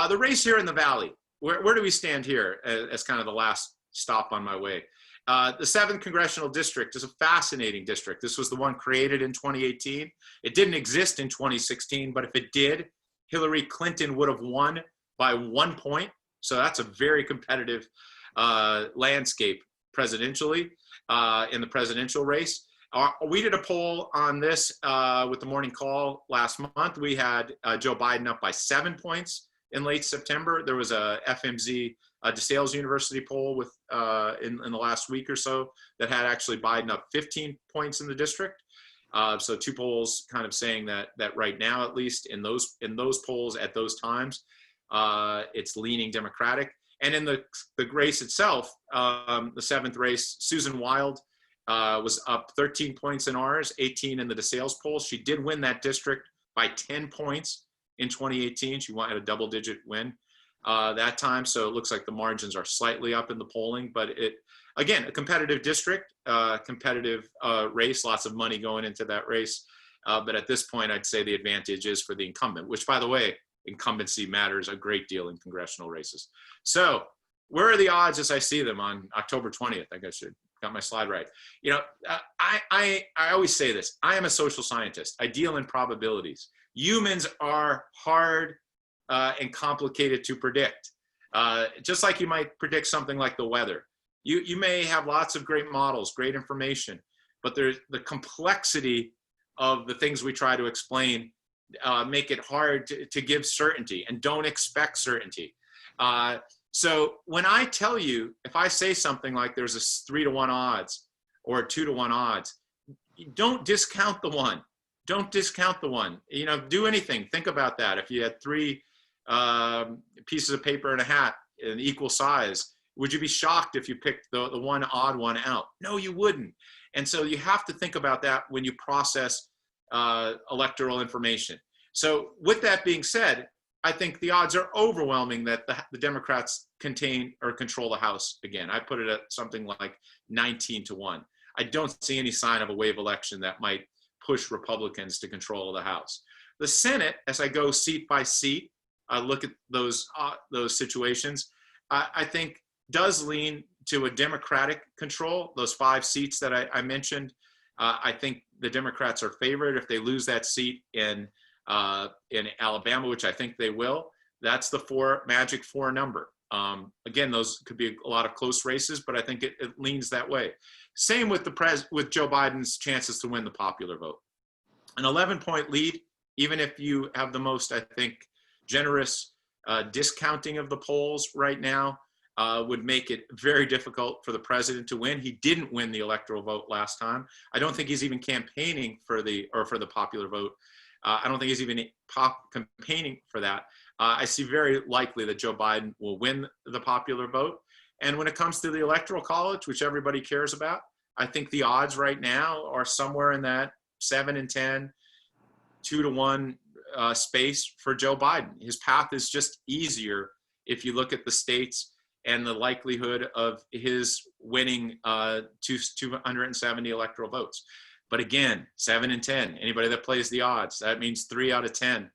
The race here in the Valley, where do we stand here as kind of the last stop on my way? The 7th Congressional District is a fascinating district. This was the one created in 2018. It didn't exist in 2016, but if it did, Hillary Clinton would have won by 1 point. So that's a very competitive landscape presidentially in the presidential race. We did a poll on this with the Morning Call last month. We had Joe Biden up by 7 points in late September. There was a FMZ DeSales University poll with in the last week or so that had actually Biden up 15 points in the district. So 2 polls kind of saying that right now, at least in those polls at those times, it's leaning Democratic. And in the race itself, the 7th race, Susan Wild was up 13 points in ours, 18 in the DeSales poll. She did win that district by 10 points in 2018. She had a double-digit win that time. So it looks like the margins are slightly up in the polling, but again, a competitive district, competitive race, lots of money going into that race. But at this point, I'd say the advantage is for the incumbent, which, by the way, incumbency matters a great deal in congressional races. So where are the odds as I see them on October 20th? I guess I should got my slide right. You know, I always say this. I am a social scientist. I deal in probabilities. Humans are hard and complicated to predict. Just like you might predict something like the weather. You may have lots of great models, great information, but there's the complexity of the things we try to explain make it hard to give certainty, and don't expect certainty. So when I tell you, if I say something like there's a 3-to-1 odds or a 2-to-1 odds, don't discount the one. Don't discount the one. You know, do anything. Think about that. If you had 3 pieces of paper and a hat in equal size, would you be shocked if you picked the one odd one out? No, you wouldn't. And so you have to think about that when you process electoral information. So with that being said, I think the odds are overwhelming that the Democrats contain or control the House again. I put it at something like 19-to-1. I don't see any sign of a wave election that might push Republicans to control the House. The Senate, as I go seat by seat, I look at those situations, I think does lean to a Democratic control. Those 5 seats that I mentioned, I think the Democrats are favored. If they lose that seat in Alabama, which I think they will, that's the magic 4 number. Again, those could be a lot of close races, but I think it leans that way. Same with with Joe Biden's chances to win the popular vote. An 11-point lead, even if you have the most, I think, generous discounting of the polls right now, would make it very difficult for the president to win. He didn't win the electoral vote last time. I don't think he's even campaigning for the popular vote. I don't think he's even campaigning for that. I see very likely that Joe Biden will win the popular vote. And when it comes to the Electoral College, which everybody cares about, I think the odds right now are somewhere in that 7 and 10, 2-to-1 space for Joe Biden. His path is just easier if you look at the states and the likelihood of his winning 270 electoral votes. But again, 7 and 10, anybody that plays the odds, that means 3 out of 10.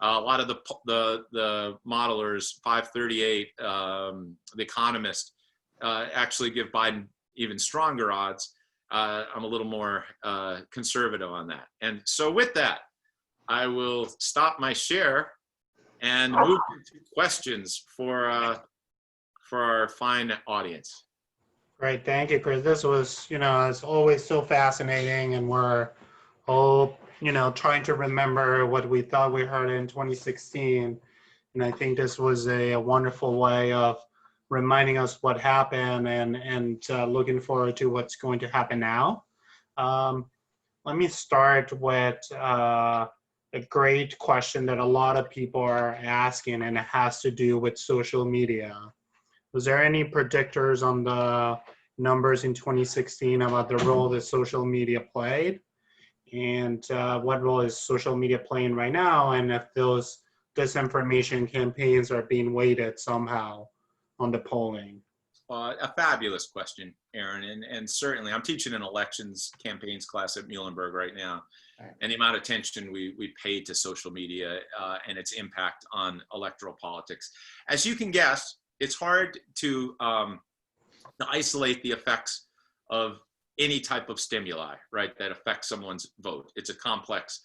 A lot of the modelers, 538, The Economist, actually give Biden even stronger odds. I'm a little more conservative on that. And so with that, I will stop my share and move to questions for our fine audience.
Great, thank you, Chris. This was, it's always so fascinating, and we're all, trying to remember what we thought we heard in 2016. And I think this was a wonderful way of reminding us what happened and looking forward to what's going to happen now. Let me start with a great question that a lot of people are asking, and it has to do with social media. Was there any predictors on the numbers in 2016 about the role that social media played? And what role is social media playing right now? And if those disinformation campaigns are being weighted somehow on the polling?
A fabulous question, Aaron. And certainly, I'm teaching an elections campaigns class at Muhlenberg right now. And the amount of attention we pay to social media and its impact on electoral politics. As you can guess, it's hard to isolate the effects of any type of stimuli, right, that affects someone's vote. It's a complex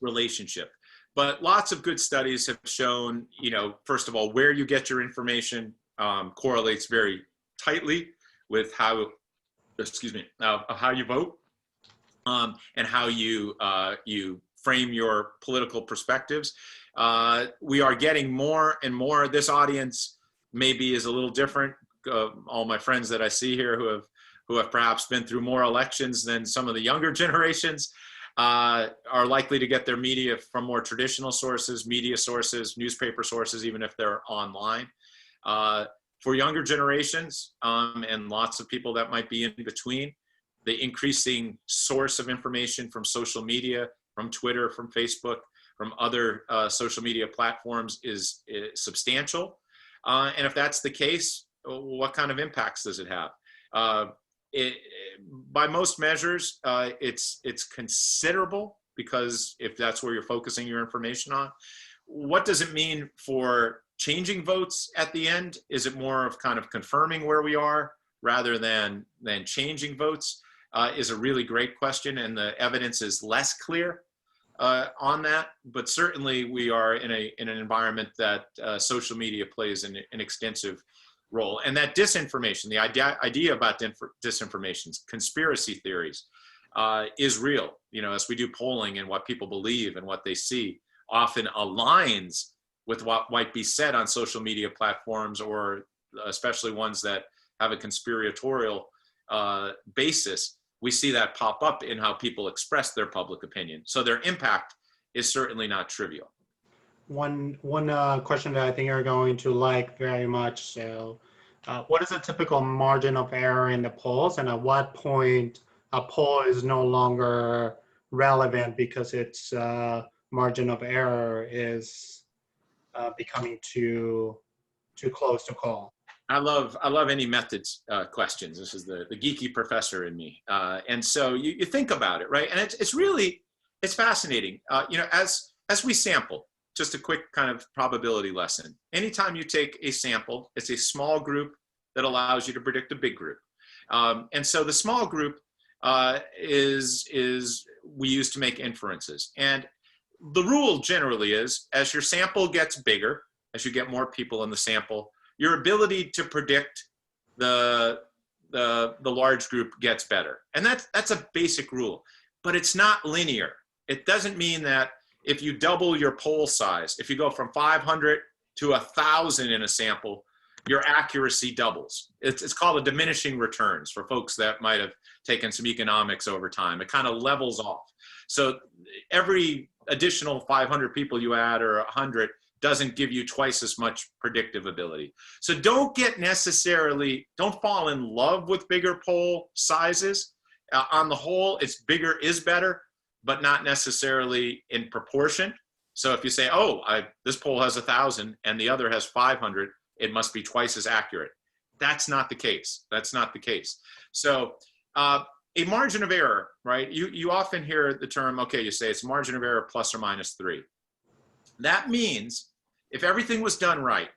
relationship. But lots of good studies have shown, first of all, where you get your information correlates very tightly with how you vote and how you frame your political perspectives. We are getting more and more. This audience maybe is a little different. All my friends that I see here who have perhaps been through more elections than some of the younger generations are likely to get their media from more traditional sources, media sources, newspaper sources, even if they're online. For younger generations and lots of people that might be in between, the increasing source of information from social media, from Twitter, from Facebook, from other social media platforms is substantial. And if that's the case, what kind of impacts does it have? By most measures, it's considerable, because if that's where you're focusing your information on. What does it mean for changing votes at the end? Is it more of kind of confirming where we are, rather than changing votes is a really great question, and the evidence is less clear on that. But certainly, we are in an environment that social media plays an extensive role, and that disinformation, the idea about disinformation, conspiracy theories, is real. You know, as we do polling, and what people believe and what they see often aligns with what might be said on social media platforms, or especially ones that have a conspiratorial basis. We see that pop up in how people express their public opinion. So their impact is certainly not trivial.
One question that I think you're going to like very much. So, what is a typical margin of error in the polls, and at what point a poll is no longer relevant because its margin of error is becoming too close to call?
I love any methods questions. This is the geeky professor in me. And so you think about it, right? And it's fascinating. You know, as we sample, just a quick kind of probability lesson. Anytime you take a sample, it's a small group that allows you to predict a big group. And so the small group is we use to make inferences. And the rule generally is, as your sample gets bigger, as you get more people in the sample, your ability to predict the large group gets better. And that's a basic rule, but it's not linear. It doesn't mean that if you double your poll size, if you go from 500 to 1,000 in a sample, your accuracy doubles. It's called a diminishing returns for folks that might have taken some economics over time. It kind of levels off. So every additional 500 people you add, or 100, doesn't give you twice as much predictive ability. So don't fall in love with bigger poll sizes. On the whole, it's bigger is better, but not necessarily in proportion. So if you say, oh, this poll has 1,000 and the other has 500, it must be twice as accurate. That's not the case. That's not the case. So a margin of error, right? You often hear the term, okay, you say it's margin of error plus or minus 3. That means if everything was done right,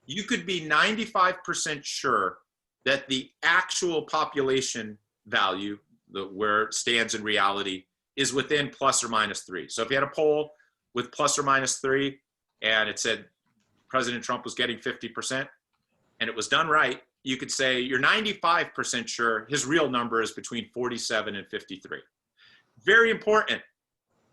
you could be 95% sure that the actual population value, where it stands in reality, is within plus or minus 3. So if you had a poll with plus or minus 3, and it said President Trump was getting 50%, and it was done right, you could say you're 95% sure his real number is between 47 and 53. Very important.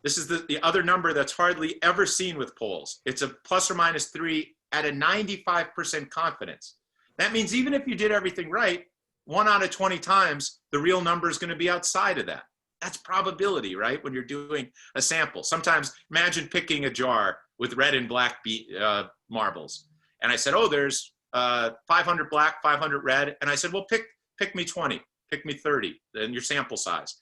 This is the other number that's hardly ever seen with polls. It's a plus or minus 3 at a 95% confidence. That means even if you did everything right, 1 out of 20 times, the real number is going to be outside of that. That's probability, right? When you're doing a sample. Sometimes imagine picking a jar with red and black marbles. And I said, oh, there's 500 black, 500 red. And I said, well, pick me 20, pick me 30, then your sample size.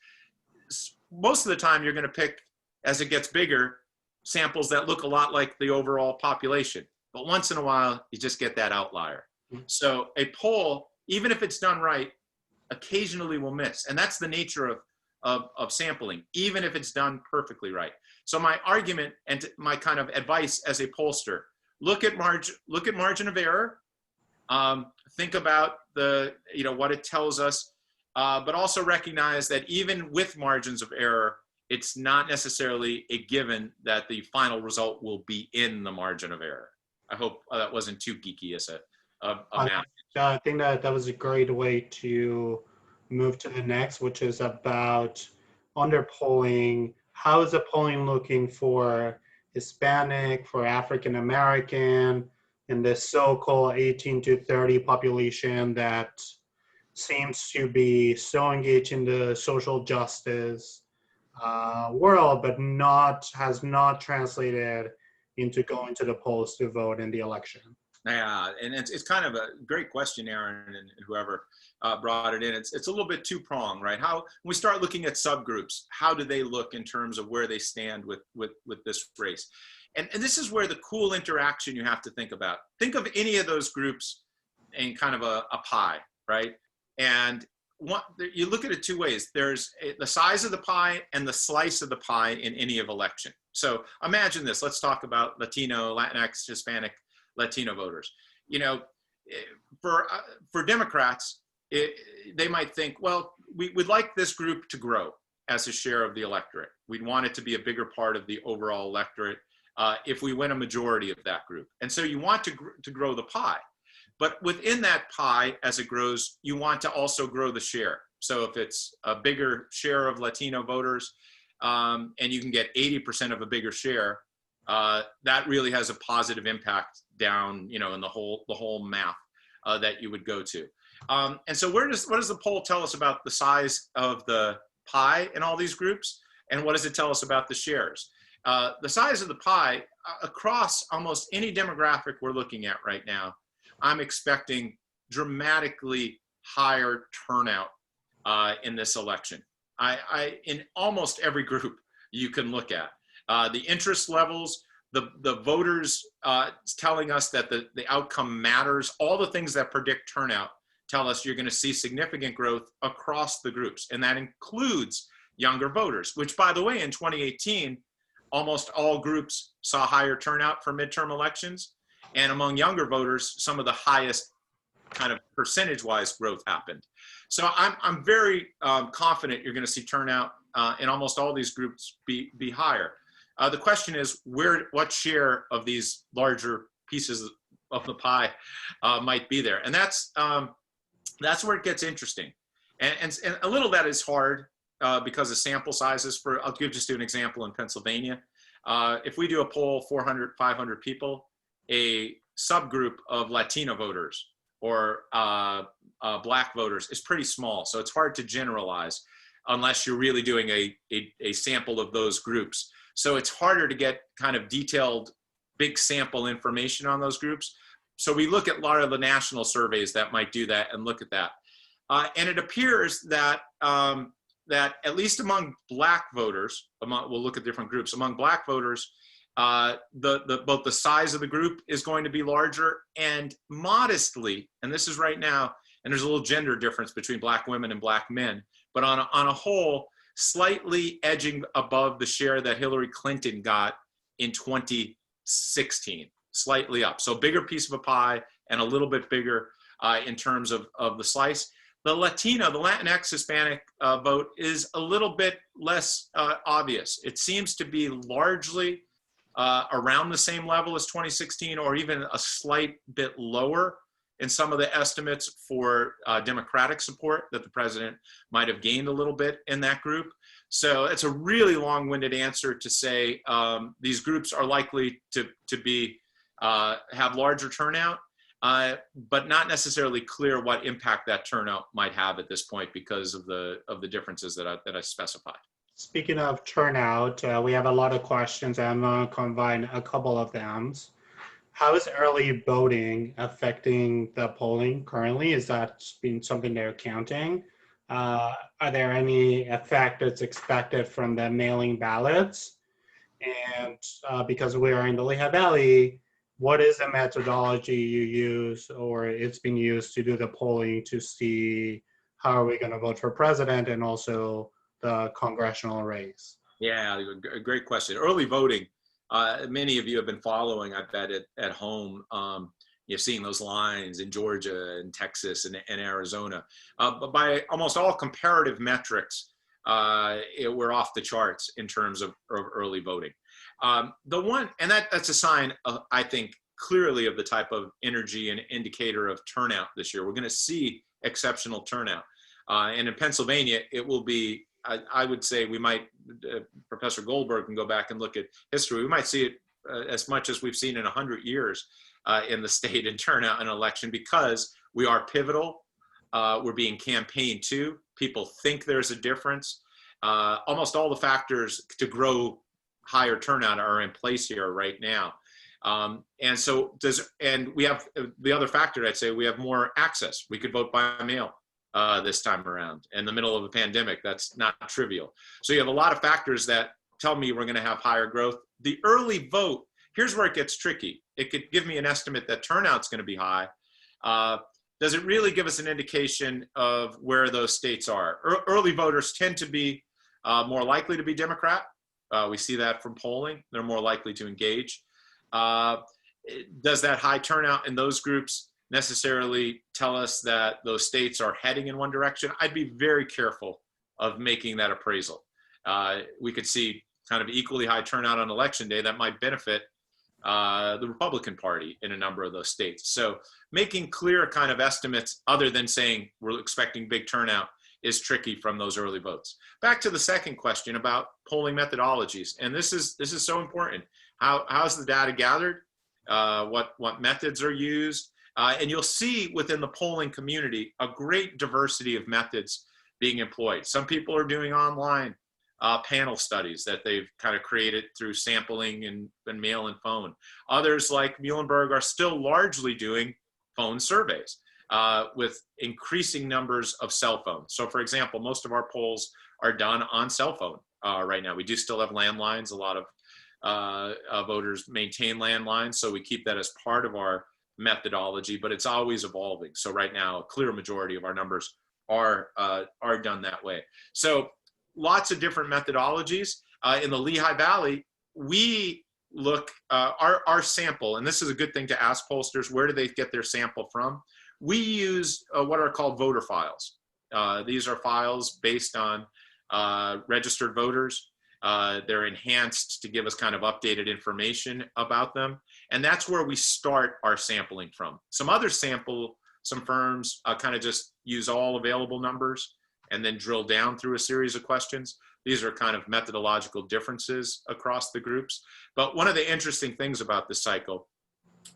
Most of the time you're going to pick, as it gets bigger, samples that look a lot like the overall population. But once in a while, you just get that outlier. So a poll, even if it's done right, occasionally will miss. And that's the nature of sampling, even if it's done perfectly right. So my argument and my kind of advice as a pollster, look at margin of error, think about what it tells us, but also recognize that even with margins of error, it's not necessarily a given that the final result will be in the margin of error. I hope that wasn't too geeky as a math.
I think that was a great way to move to the next, which is about underpolling. How is the polling looking for Hispanic, for African American, and the so-called 18 to 30 population that seems to be so engaged in the social justice world, but has not translated into going to the polls to vote in the election?
Yeah, and it's kind of a great question, Aaron, and whoever brought it in. It's a little bit two-pronged, right? When we start looking at subgroups, how do they look in terms of where they stand with this race? And this is where the cool interaction you have to think about. Think of any of those groups in kind of a pie, right? And you look at it two ways. There's the size of the pie and the slice of the pie in any of election. So imagine this. Let's talk about Latino, Latinx, Hispanic, Latino voters. for Democrats, they might think, well, we'd like this group to grow as a share of the electorate. We'd want it to be a bigger part of the overall electorate if we win a majority of that group. And so you want to grow the pie. But within that pie, as it grows, you want to also grow the share. So if it's a bigger share of Latino voters, and you can get 80% of a bigger share, that really has a positive impact down, in the whole map that you would go to. And so what does the poll tell us about the size of the pie in all these groups? And what does it tell us about the shares? The size of the pie across almost any demographic we're looking at right now, I'm expecting dramatically higher turnout in this election. In almost every group you can look at. The interest levels, the voters telling us that the outcome matters, all the things that predict turnout tell us you're going to see significant growth across the groups. And that includes younger voters, which, by the way, in 2018, almost all groups saw higher turnout for midterm elections. And among younger voters, some of the highest kind of percentage-wise growth happened. So I'm very confident you're going to see turnout in almost all these groups be higher. The question is what share of these larger pieces of the pie might be there, and that's where it gets interesting. And a little of that is hard because of sample sizes. I'll give just an example in Pennsylvania. If we do a poll, 400, 500 people, a subgroup of Latino voters or Black voters is pretty small. So it's hard to generalize unless you're really doing a sample of those groups. So it's harder to get kind of detailed, big sample information on those groups. So we look at a lot of the national surveys that might do that and look at that. And it appears that that at least among Black voters, we'll look at different groups, among Black voters, both the size of the group is going to be larger, and modestly, and this is right now, and there's a little gender difference between Black women and Black men, but on a whole, slightly edging above the share that Hillary Clinton got in 2016, slightly up. So bigger piece of a pie and a little bit bigger in terms of the slice. The Latino, the Latinx Hispanic vote is a little bit less obvious. It seems to be largely around the same level as 2016, or even a slight bit lower in some of the estimates for Democratic support, that the president might have gained a little bit in that group. So it's a really long-winded answer to say these groups are likely to have larger turnout, but not necessarily clear what impact that turnout might have at this point because of the differences that I specified.
Speaking of turnout, we have a lot of questions. I'm going to combine a couple of them. How is early voting affecting the polling currently? Is that been something they're counting? Are there any effect that's expected from the mailing ballots? And because we are in the Lehigh Valley, what is the methodology you use, or it's been used to do the polling to see how are we going to vote for president and also the congressional race?
Yeah, a great question. Early voting, many of you have been following, I bet, at home. You're seeing those lines in Georgia and Texas and Arizona. But by almost all comparative metrics, we're off the charts in terms of early voting. That's a sign, I think, clearly of the type of energy and indicator of turnout this year. We're going to see exceptional turnout. And in Pennsylvania, it will be, I would say we might, Professor Goldberg can go back and look at history. We might see it as much as we've seen in 100 years in the state in turnout in an election, because we are pivotal. We're being campaigned to. People think there's a difference. Almost all the factors to grow higher turnout are in place here right now. And we have the other factor, I'd say, we have more access. We could vote by mail this time around. In the middle of a pandemic, that's not trivial. So you have a lot of factors that tell me we're going to have higher growth. The early vote, here's where it gets tricky. It could give me an estimate that turnout's going to be high. Does it really give us an indication of where those states are? Early voters tend to be more likely to be Democrat. We see that from polling. They're more likely to engage. Does that high turnout in those groups necessarily tell us that those states are heading in one direction. I'd be very careful of making that appraisal. We could see kind of equally high turnout on election day that might benefit the Republican Party in a number of those states. So making clear kind of estimates other than saying we're expecting big turnout is tricky from those early votes. Back to the second question about polling methodologies, and this is so important. How's the data gathered? What methods are used? And you'll see within the polling community a great diversity of methods being employed. Some people are doing online panel studies that they've kind of created through sampling and mail and phone. Others, like Muhlenberg, are still largely doing phone surveys with increasing numbers of cell phones. So for example, most of our polls are done on cell phone right now. We do still have landlines. A lot of voters maintain landlines, so we keep that as part of our methodology, but it's always evolving. So right now, a clear majority of our numbers are done that way. So lots of different methodologies. In the Lehigh Valley, we look, our sample, and this is a good thing to ask pollsters, where do they get their sample from? We use what are called voter files. These are files based on registered voters. They're enhanced to give us kind of updated information about them. And that's where we start our sampling from. Some firms kind of just use all available numbers and then drill down through a series of questions. These are kind of methodological differences across the groups. But one of the interesting things about this cycle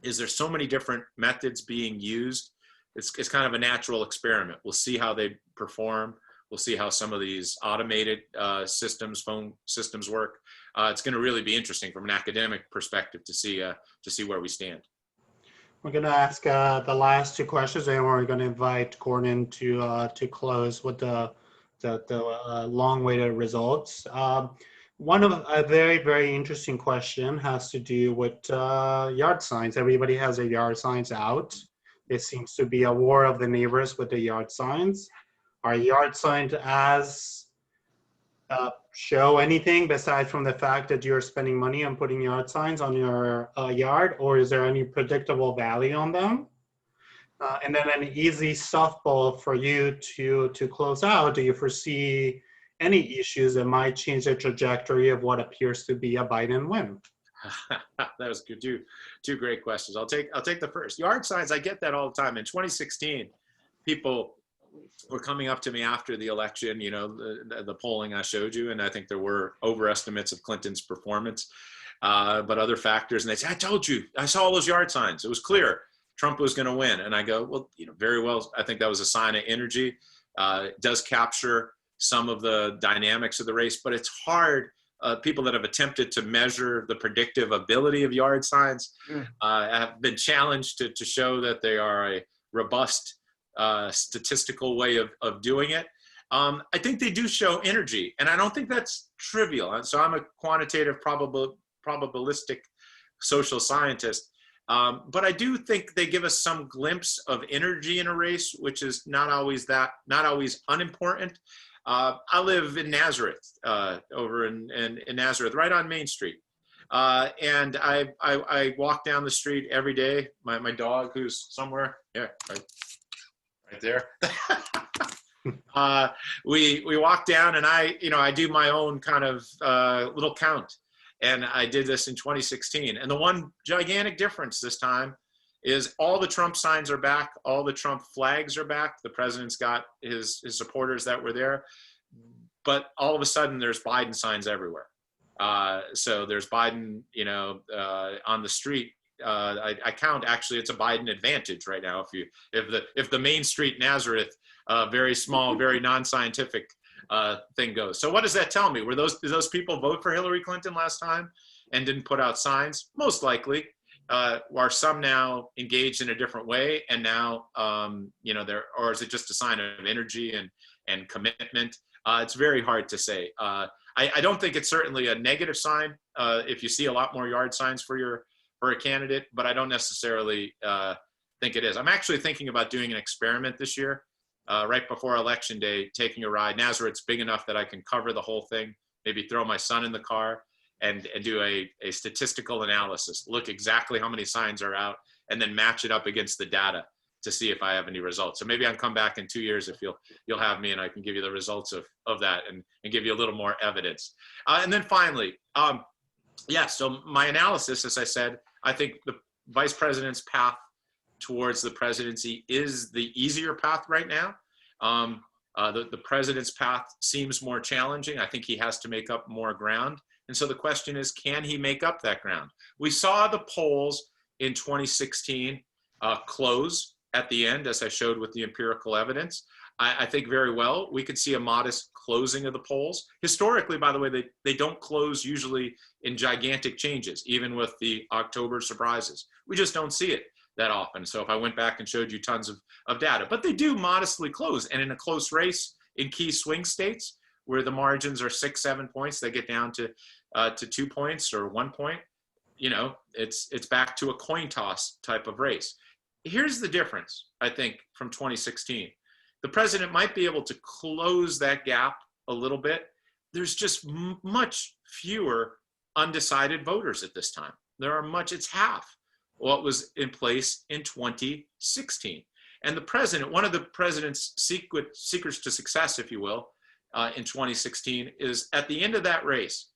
is there's so many different methods being used. It's kind of a natural experiment. We'll see how they perform. We'll see how some of these automated phone systems work. It's going to really be interesting from an academic perspective to see where we stand.
We're going to ask the last two questions, and we're going to invite Gordon to close with the long-awaited results. One of a very, very interesting question has to do with yard signs. Everybody has their yard signs out. It seems to be a war of the neighbors with the yard signs. Are yard signs show anything besides from the fact that you're spending money on putting yard signs on your yard, or is there any predictable value on them? And then an easy softball for you to close out. Do you foresee any issues that might change the trajectory of what appears to be a Biden win?
That was good. Two great questions. I'll take the first. Yard signs, I get that all the time. In 2016, people were coming up to me after the election, you know, the polling I showed you, and I think there were overestimates of Clinton's performance, but other factors. And they say, I told you, I saw all those yard signs. It was clear Trump was going to win. And I go, well, you know, very well. I think that was a sign of energy. It does capture some of the dynamics of the race, but it's hard. People that have attempted to measure the predictive ability of yard signs have been challenged to show that they are a robust statistical way of doing it. I think they do show energy, and I don't think that's trivial. So I'm a quantitative probabilistic social scientist, but I do think they give us some glimpse of energy in a race, which is not always unimportant. I live in Nazareth, over in Nazareth, right on Main Street. And I walk down the street every day. My dog, who's somewhere, right there. We walk down, and I do my own kind of little count. And I did this in 2016. And the one gigantic difference this time is all the Trump signs are back. All the Trump flags are back. The president's got his supporters that were there. But all of a sudden, there's Biden signs everywhere. So there's Biden, on the street. I count, actually, it's a Biden advantage right now. If the Main Street Nazareth, very small, very non-scientific thing goes. So what does that tell me? Did those people vote for Hillary Clinton last time and didn't put out signs? Most likely. Are some now engaged in a different way, and now or is it just a sign of energy and commitment? It's very hard to say. I don't think it's certainly a negative sign if you see a lot more yard signs for a candidate, but I don't necessarily think it is. I'm actually thinking about doing an experiment this year, right before Election Day, taking a ride. Nazareth's big enough that I can cover the whole thing, maybe throw my son in the car and do a statistical analysis, look exactly how many signs are out, and then match it up against the data to see if I have any results. So maybe I'll come back in 2 years if you'll have me, and I can give you the results of that and give you a little more evidence. And then finally, so my analysis, as I said, I think the vice president's path towards the presidency is the easier path right now. The president's path seems more challenging. I think he has to make up more ground. And so the question is, can he make up that ground? We saw the polls in 2016 close at the end, as I showed with the empirical evidence. I think very well we could see a modest closing of the polls. Historically, by the way, they don't close usually in gigantic changes, even with the October surprises. We just don't see it that often. So if I went back and showed you tons of data, but they do modestly close. And in a close race in key swing states where the margins are 6-7 points, they get down to 2 points or 1 point. You know, it's back to a coin toss type of race. Here's the difference, I think, from 2016. The president might be able to close that gap a little bit. There's just much fewer undecided voters at this time. It's half what was in place in 2016. And the president, one of the president's secrets to success, if you will, in 2016 is at the end of that race,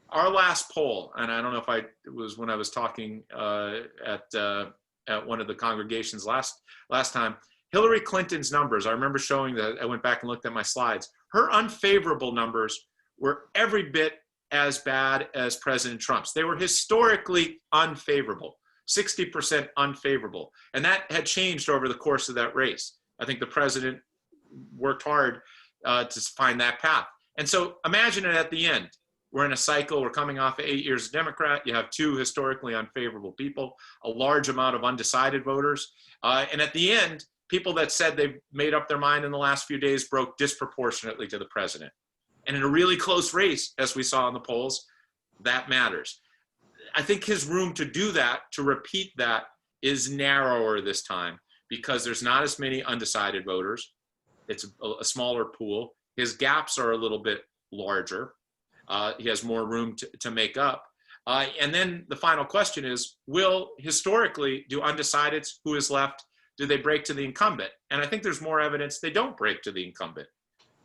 our last poll, and I don't know if it was when I was talking at one of the congregations last time, Hillary Clinton's numbers, I remember showing that, I went back and looked at my slides, her unfavorable numbers were every bit as bad as President Trump's. They were historically unfavorable, 60% unfavorable. And that had changed over the course of that race. I think the president worked hard to find that path. And so imagine it at the end. We're in a cycle, we're coming off of 8 years as Democrat, you have 2 historically unfavorable people, a large amount of undecided voters. And at the end, people that said they've made up their mind in the last few days broke disproportionately to the president. And in a really close race, as we saw in the polls, that matters. I think his room to do that, to repeat that, is narrower this time because there's not as many undecided voters. It's a smaller pool. His gaps are a little bit larger. He has more room to make up. And then the final question is, historically, do undecideds who is left, do they break to the incumbent? And I think there's more evidence they don't break to the incumbent.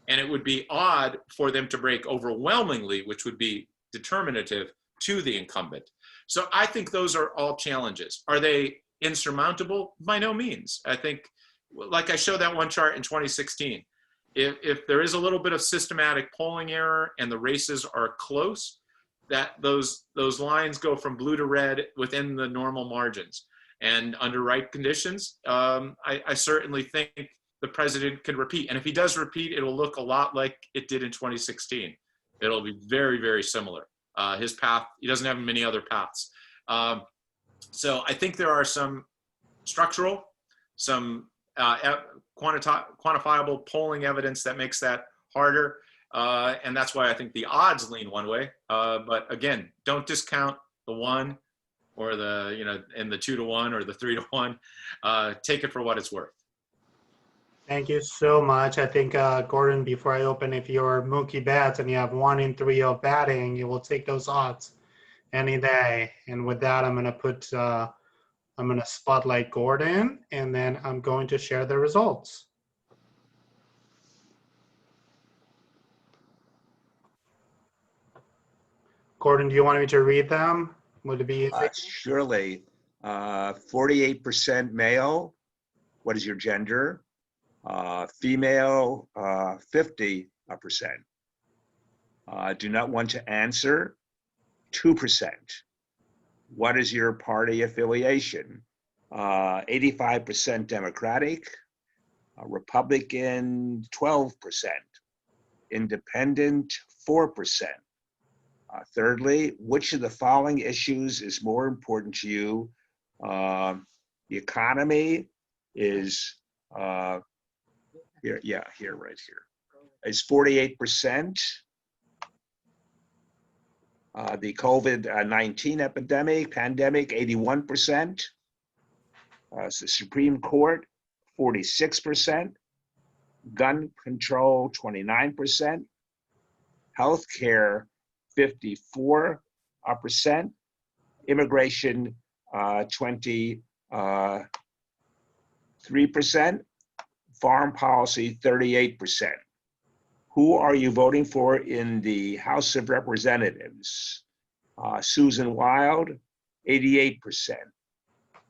And it would be odd for them to break overwhelmingly, which would be determinative to the incumbent. So I think those are all challenges. Are they insurmountable? By no means. I think, like I showed that one chart in 2016, if there is a little bit of systematic polling error and the races are close, that those lines go from blue to red within the normal margins. And under right conditions, I certainly think the president can repeat. And if he does repeat, it'll look a lot like it did in 2016. It'll be very, very similar. His path, he doesn't have many other paths. So I think there are some structural, some quantifiable polling evidence that makes that harder. And that's why I think the odds lean one way. But again, don't discount the 1 or and the 2 to 1 or the 3 to 1. Take it for what it's worth.
Thank you so much. I think, Gordon, before I open, if you're Mookie Betts and you have 1 in 3 of batting, you will take those odds any day. And with that, I'm going to spotlight Gordon, and then I'm going to share the results. Gordon, do you want me to read them? Would it be easy?
Surely. 48% male. What is your gender? Female, 50%. Do not want to answer, 2%. What is your party affiliation? 85% Democratic, Republican, 12%, Independent, 4%. Thirdly, which of the following issues is more important to you? The economy is right here, is 48%. The COVID-19 pandemic, 81%. The Supreme Court, 46%. Gun control, 29%. Healthcare, 54%. Immigration, 23%. 3%. Foreign policy, 38%. Who are you voting for in the House of Representatives? Susan Wild, 88%.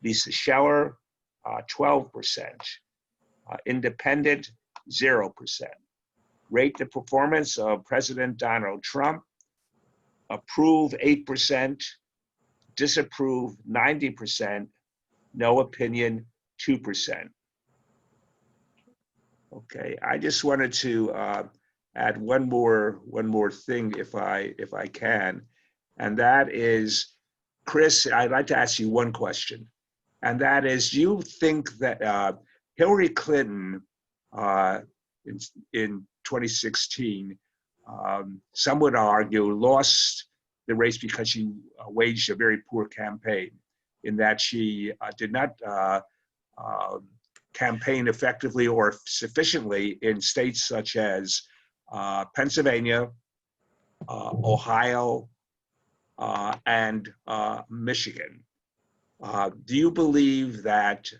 Lisa Scheller, 12%. Independent, 0%. Rate the performance of President Donald Trump. Approve, 8%. Disapprove, 90%. No opinion, 2%. Okay, I just wanted to add one more thing if I can, and that is, Chris, I'd like to ask you one question, and that is, do you think that Hillary Clinton in 2016, some would argue, lost the race because she waged a very poor campaign, in that she did not campaign effectively or sufficiently in states such as Pennsylvania, Ohio, and Michigan. Do you believe that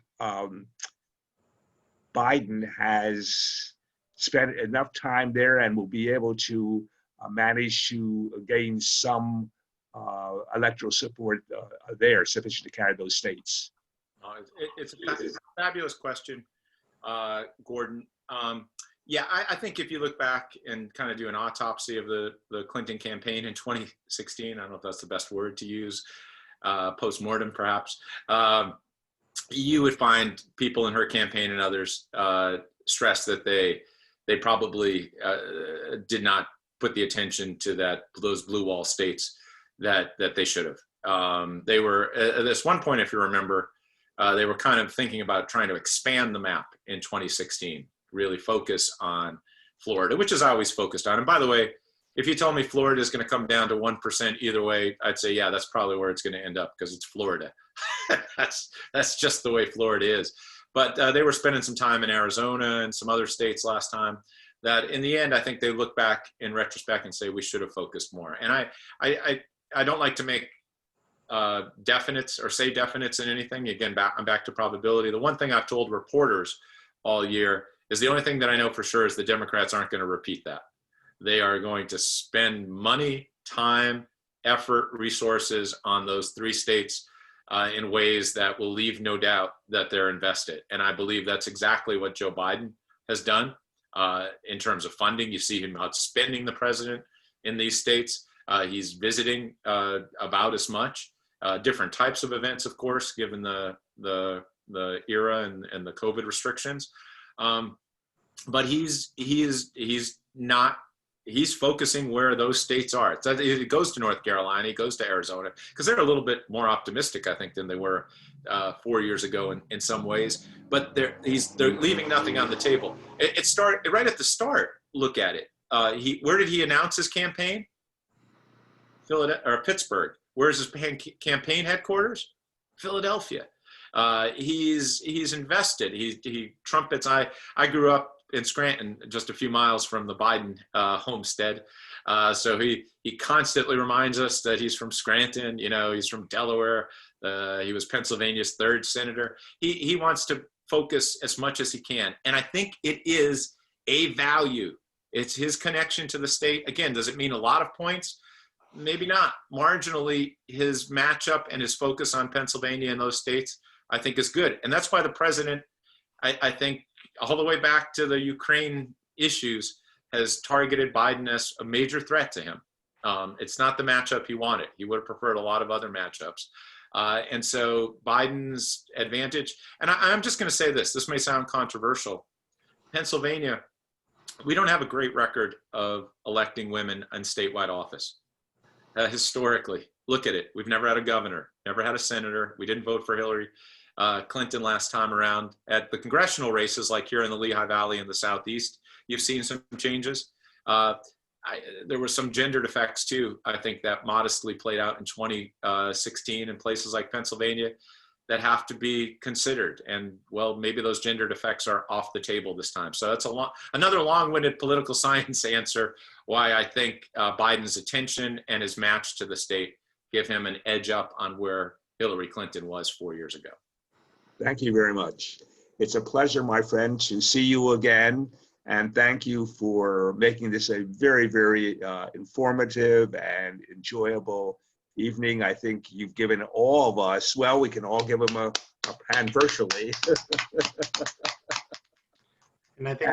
Biden has spent enough time there and will be able to manage to gain some electoral support there sufficient to carry those states?
It's a fabulous question, Gordon. Yeah, I think if you look back and kind of do an autopsy of the Clinton campaign in 2016, I don't know if that's the best word to use, post-mortem perhaps, you would find people in her campaign and others stress that they probably did not put the attention to those blue wall states that they should have. They were, at this one point, if you remember, they were kind of thinking about trying to expand the map in 2016, really focus on Florida, which is always focused on. And by the way, if you told me Florida is going to come down to 1% either way, I'd say, yeah, that's probably where it's going to end up because it's Florida. That's just the way Florida is. But they were spending some time in Arizona and some other states last time that in the end, I think they look back in retrospect and say we should have focused more. And I don't like to make definites or say definites in anything. Again, I'm back to probability. The one thing I've told reporters all year is the only thing that I know for sure is the Democrats aren't going to repeat that. They are going to spend money, time, effort, resources on those three states in ways that will leave no doubt that they're invested. And I believe that's exactly what Joe Biden has done in terms of funding. You see him outspending the president in these states. He's visiting about as much. Different types of events, of course, given the era and the COVID restrictions. But he's focusing where those states are. He goes to North Carolina, he goes to Arizona, because they're a little bit more optimistic, I think, than they were 4 years ago in some ways. But they're leaving nothing on the table. It started right at the start. Look at it. Where did he announce his campaign? Pittsburgh. Where's his campaign headquarters? Philadelphia. He's invested. He trumpets. I grew up in Scranton, just a few miles from the Biden homestead. So he constantly reminds us that he's from Scranton. You know, he's from Delaware. He was Pennsylvania's 3rd senator. He wants to focus as much as he can, and I think it is a value. It's his connection to the state. Again, does it mean a lot of points? Maybe not. Marginally, his matchup and his focus on Pennsylvania and those states, I think, is good. And that's why the president, I think, all the way back to the Ukraine issues, has targeted Biden as a major threat to him. It's not the matchup he wanted. He would have preferred a lot of other matchups. And so Biden's advantage, and I'm just going to say this may sound controversial. Pennsylvania, we don't have a great record of electing women in statewide office. Historically, look at it. We've never had a governor, never had a senator. We didn't vote for Hillary Clinton last time around. At the congressional races, like here in the Lehigh Valley in the Southeast, you've seen some changes. There were some gendered effects too, I think, that modestly played out in 2016 in places like Pennsylvania that have to be considered. And well, maybe those gendered effects are off the table this time. So that's another long-winded political science answer why I think Biden's attention and his match to the state give him an edge up on where Hillary Clinton was 4 years ago.
Thank you very much. It's a pleasure, my friend, to see you again. And thank you for making this a very, very informative and enjoyable evening. I think you've given all of us, well, we can all give them a hand virtually.
And I think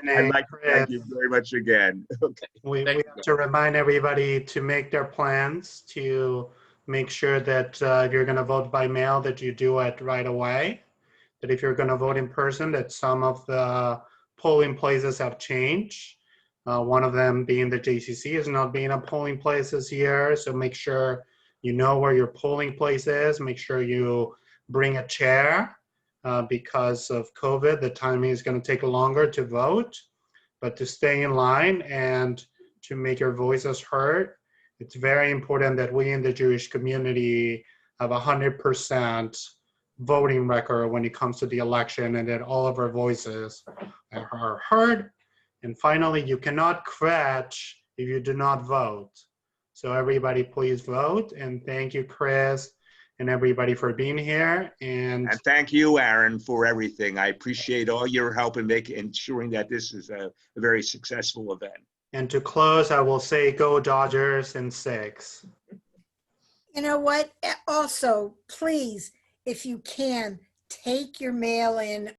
I'd like to thank you very much again. Okay.
we
Thank
have
you.
to remind everybody to make their plans, to make sure that if you're going to vote by mail, that you do it right away. That if you're going to vote in person, that some of the polling places have changed. One of them being the JCC is not being a polling place this year. So make sure you know where your polling place is. Make sure you bring a chair because of COVID. The timing is going to take longer to vote, but to stay in line and to make your voices heard. It's very important that we in the Jewish community have 100% voting record when it comes to the election, and that all of our voices are heard. And finally, you cannot crash if you do not vote. So everybody please vote. And thank you, Chris, and everybody for being here. And
thank you, Aaron, for everything. I appreciate all your help in ensuring that this is a very successful event.
And to close, I will say go Dodgers in 6.
You know what? Also, please, if you can, take your mail in